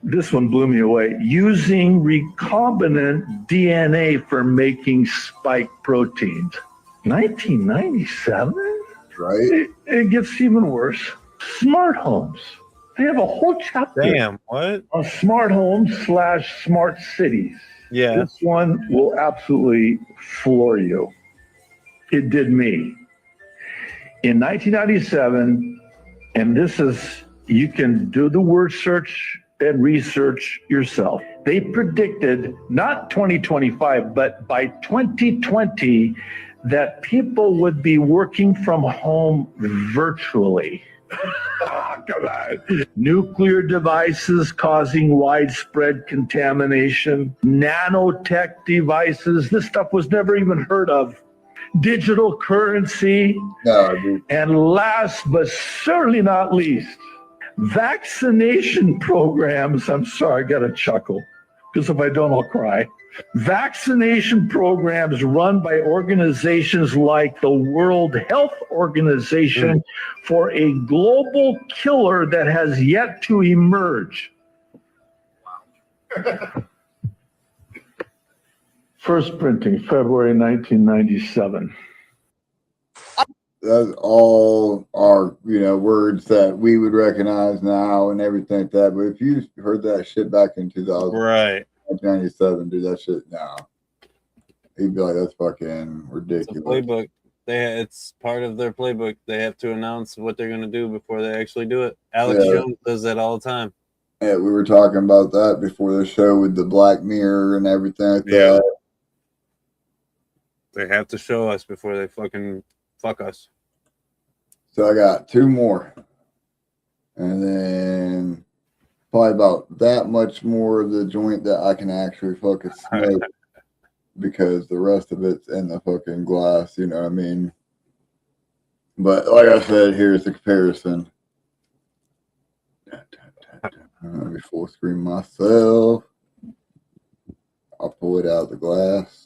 this one blew me away. Using recombinant DNA for making spike proteins. 1997? Right. It gets even worse. Smart homes. They have a whole chapter. Damn, what? On smart homes / smart cities. Yeah. This one will absolutely floor you. It did me. In 1997, and this is, you can do the word search and research yourself. They predicted not 2025, but by 2020, that people would be working from home virtually. Come on. Nuclear devices causing widespread contamination, nanotech devices. This stuff was never even heard of. Digital currency. No, dude. And last but certainly not least, vaccination programs. I'm sorry, I got to chuckle because if I don't, I'll cry. Vaccination programs run by organizations like the World Health Organization for a global killer that has yet to emerge. First printing, February 1997. That's all our, words that we would recognize now and everything like that. But if you heard that shit back in 2000, right, 1997, dude, that shit now, he'd be like, that's fucking ridiculous. It's a playbook. It's part of their playbook. They have to announce what they're going to do before they actually do it. Alex Jones does that all the time. Yeah, we were talking about that before the show with the Black Mirror and everything like that. They have to show us before they fucking fuck us. So I got two more. And then probably about that much more of the joint that I can actually fucking smoke because the rest of it's in the fucking glass, you know what I mean? But like I said, here's the comparison. Let me full screen myself. I'll pull it out of the glass.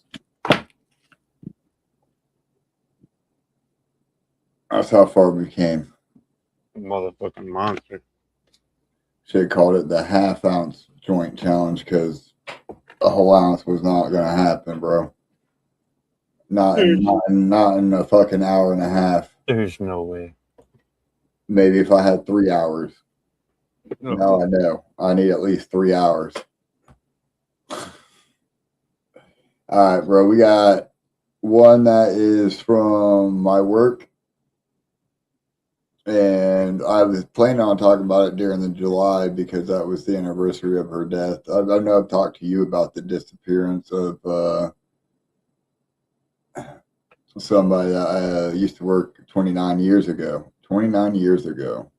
That's how far we came. Motherfucking monster. Should have called it the half-ounce joint challenge because a whole ounce was not going to happen, bro. Not in a fucking hour and a half. There's no way. Maybe if I had 3 hours. No, I know. I need at least 3 hours. All right, bro. We got one that is from my work. And I was planning on talking about it during the July because that was the anniversary of her death. I know I've talked to you about the disappearance of somebody that I used to work 29 years ago. 29 years ago.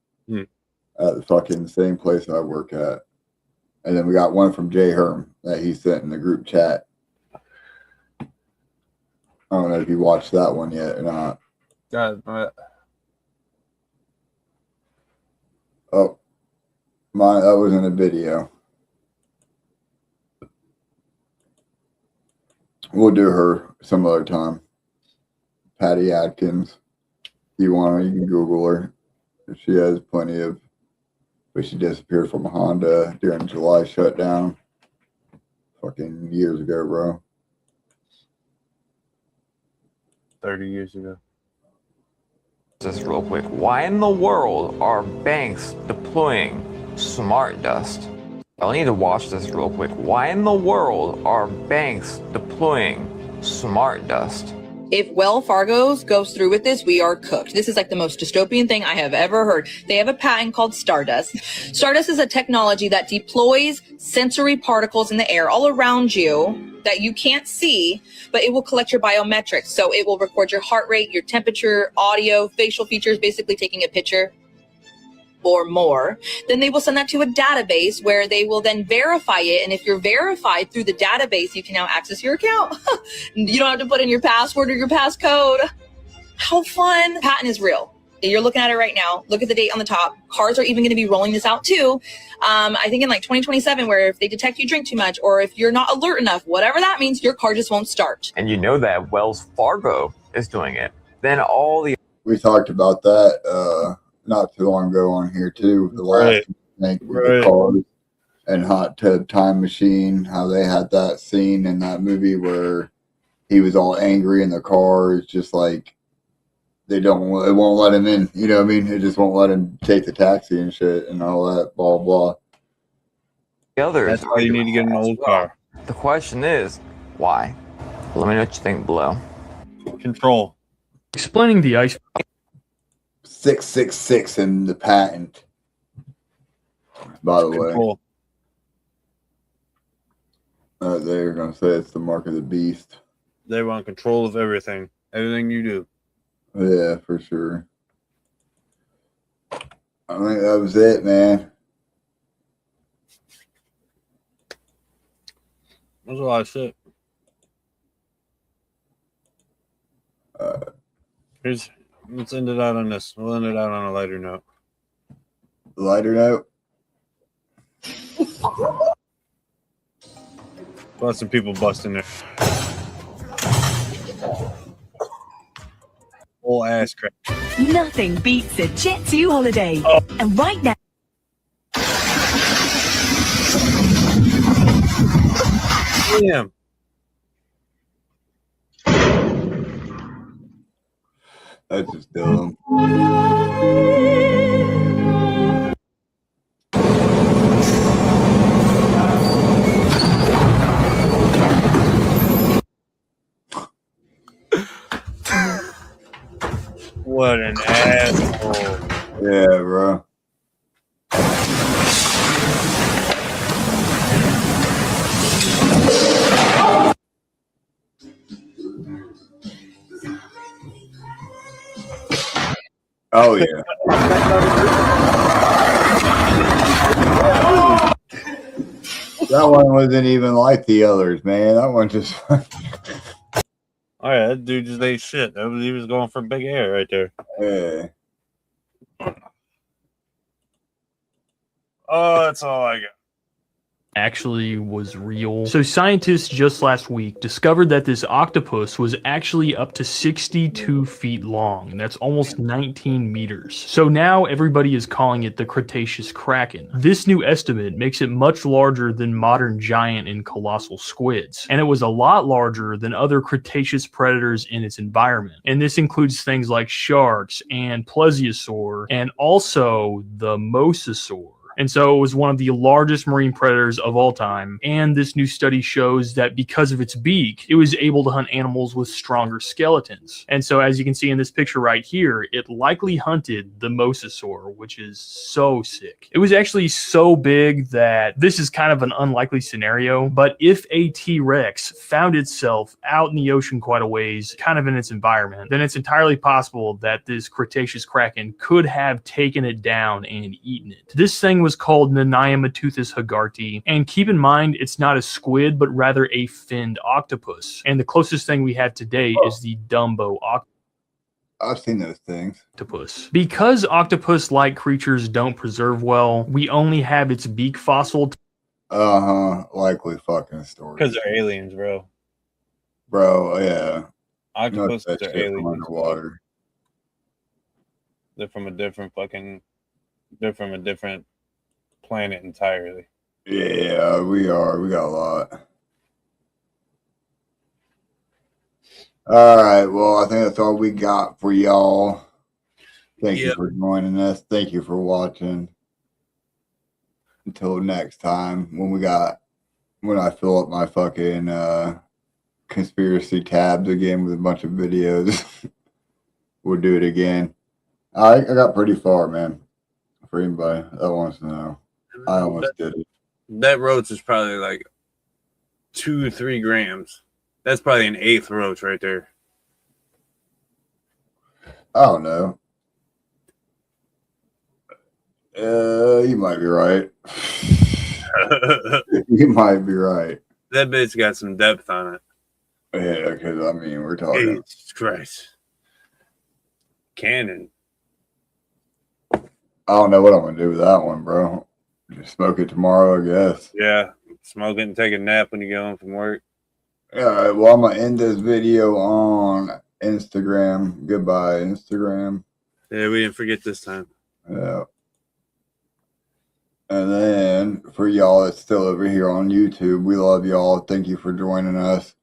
At the fucking same place I work at. And then we got one from Jay Herm that he sent in the group chat. I don't know if you watched that one yet or not. Oh, that was in a video. We'll do her some other time. Patty Adkins. If you want her, you can Google her. She has plenty of. But she disappeared from Honda during July shutdown. Fucking years ago, bro. 30 years ago. This real quick. Why in the world are banks deploying smart dust? Y'all need to watch this real quick. Why in the world are banks deploying smart dust? If Wells Fargo goes through with this, we are cooked. This is like the most dystopian thing I have ever heard. They have a patent called Stardust. Stardust is a technology that deploys sensory particles in the air all around you that you can't see, but it will collect your biometrics. So it will record your heart rate, your temperature, audio, facial features, basically taking a picture or more. Then they will send that to a database where they will then verify it. And if you're verified through the database, you can now access your account. You don't have to put in your password or your passcode. How fun. Patent is real. You're looking at it right now. Look at the date on the top. Cars are even going to be rolling this out too. I think in like 2027, where if they detect you drink too much or if you're not alert enough, whatever that means, your car just won't start. And you know that Wells Fargo is doing it. Then all the... We talked about that not too long ago on here too. The last thing with the cars and Hot Tub Time Machine, how they had that scene in that movie where he was all angry in the car. It's just like it won't let him in. You know what I mean? It just won't let him take the taxi and shit and all that, blah, blah. Others That's why you need to get an old car. The question is, why? Let me know what you think below. Control. Explaining the ice. 666 in the patent. By the way, Control. they're gonna say it's the mark of the beast. They want control of everything. Everything you do. Yeah, for sure. I think that was it, man. That's a lot of shit. Let's end it out on this. We'll end it out on a lighter note. Lighter note. Got some people busting there. Whole ass crack. Nothing beats a Jet2 holiday. And right now. Damn. That's just dumb. What an asshole. Yeah, bro. Oh yeah. That one wasn't even like the others, man. That one just All right, that dude just ate shit. He was going for big air right there. yeah. Oh, that's all I got. Actually was real. So scientists just last week discovered that this octopus was actually up to 62 feet long. That's almost 19 meters. So now everybody is calling it the Cretaceous Kraken. This new estimate makes it much larger than modern giant and colossal squids. And it was a lot larger than other Cretaceous predators in its environment. And this includes things like sharks and plesiosaur and also the mosasaur. And so it was one of the largest marine predators of all time. And this new study shows that because of its beak, it was able to hunt animals with stronger skeletons. And so as you can see in this picture right here, it likely hunted the mosasaur, which is so sick. It was actually so big that this is kind of an unlikely scenario. But if a T-Rex found itself out in the ocean quite a ways, kind of in its environment, then it's entirely possible that this Cretaceous Kraken could have taken it down and eaten it. This thing was called Nanayamateuthis hagarti, and keep in mind it's not a squid but rather a finned octopus, and the closest thing we have today is the Dumbo octopus. I've seen those things. Because octopus-like creatures don't preserve well, we only have its beak fossil. Likely fucking story. Because they're aliens, bro. Bro, yeah. Octopuses That are shit from aliens. underwater. They're from a different planet entirely. Yeah, we are. We got a lot. All right. Well, I think that's all we got for y'all. Thank you for joining us. Thank you for watching. Until next time, when I fill up my fucking conspiracy tabs again with a bunch of videos, we'll do it again. I got pretty far, man. For anybody that wants to know, I almost did it. That roach is probably like 2 or 3 grams. That's probably an 1/8 roach right there. I don't know. You might be right. You might be right. That bit's got some depth on it. Yeah, because I mean, we're talking. Jesus Christ. Cannon. I don't know what I'm gonna do with that one, bro. Just smoke it tomorrow, I guess. Yeah. Smoke it and take a nap when you get home from work. All right. Well, I'm gonna end this video on Instagram. Goodbye, Instagram. Yeah, we didn't forget this time. Yeah. And then for y'all that's still over here on YouTube, we love y'all. Thank you for joining us.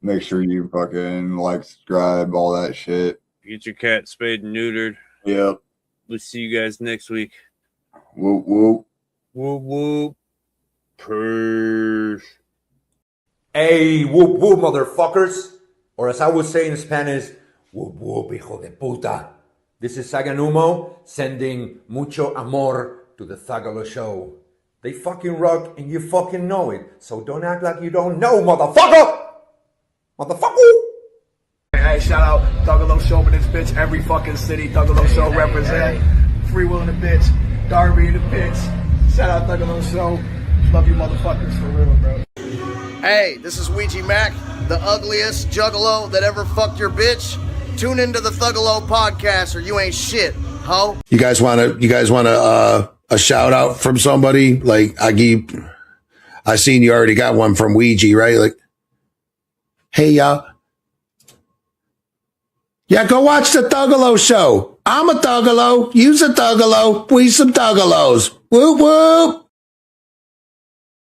Make sure you fucking like, subscribe, all that shit. Get your cat spayed and neutered. Yep. We'll see you guys next week. Whoop, whoop. Whoop, whoop. Peace. Hey, whoop whoop, motherfuckers. Or as I would say in Spanish, whoop whoop, hijo de puta. This is Saganumo sending mucho amor to the Thuggalo show. They fucking rock and you fucking know it. So don't act like you don't know, motherfucker! Motherfucker! Hey, shout out Thuggalo show in this bitch. Every fucking city Thuggalo show represent. Free Will in the bitch. Darby in the bitch. Shout out Thuggalo show. Love you motherfuckers for real, bro. Hey, this is Ouija Mac, the ugliest juggalo that ever fucked your bitch. Tune into the Thuggalo podcast or you ain't shit, ho. You guys want a shout out from somebody? Like I seen you already got one from Ouija, right? Like, hey y'all. Yeah, go watch the Thuggalo show. I'm a Thuggalo. You's a Thuggalo. We some Thuggalos. Whoop whoop.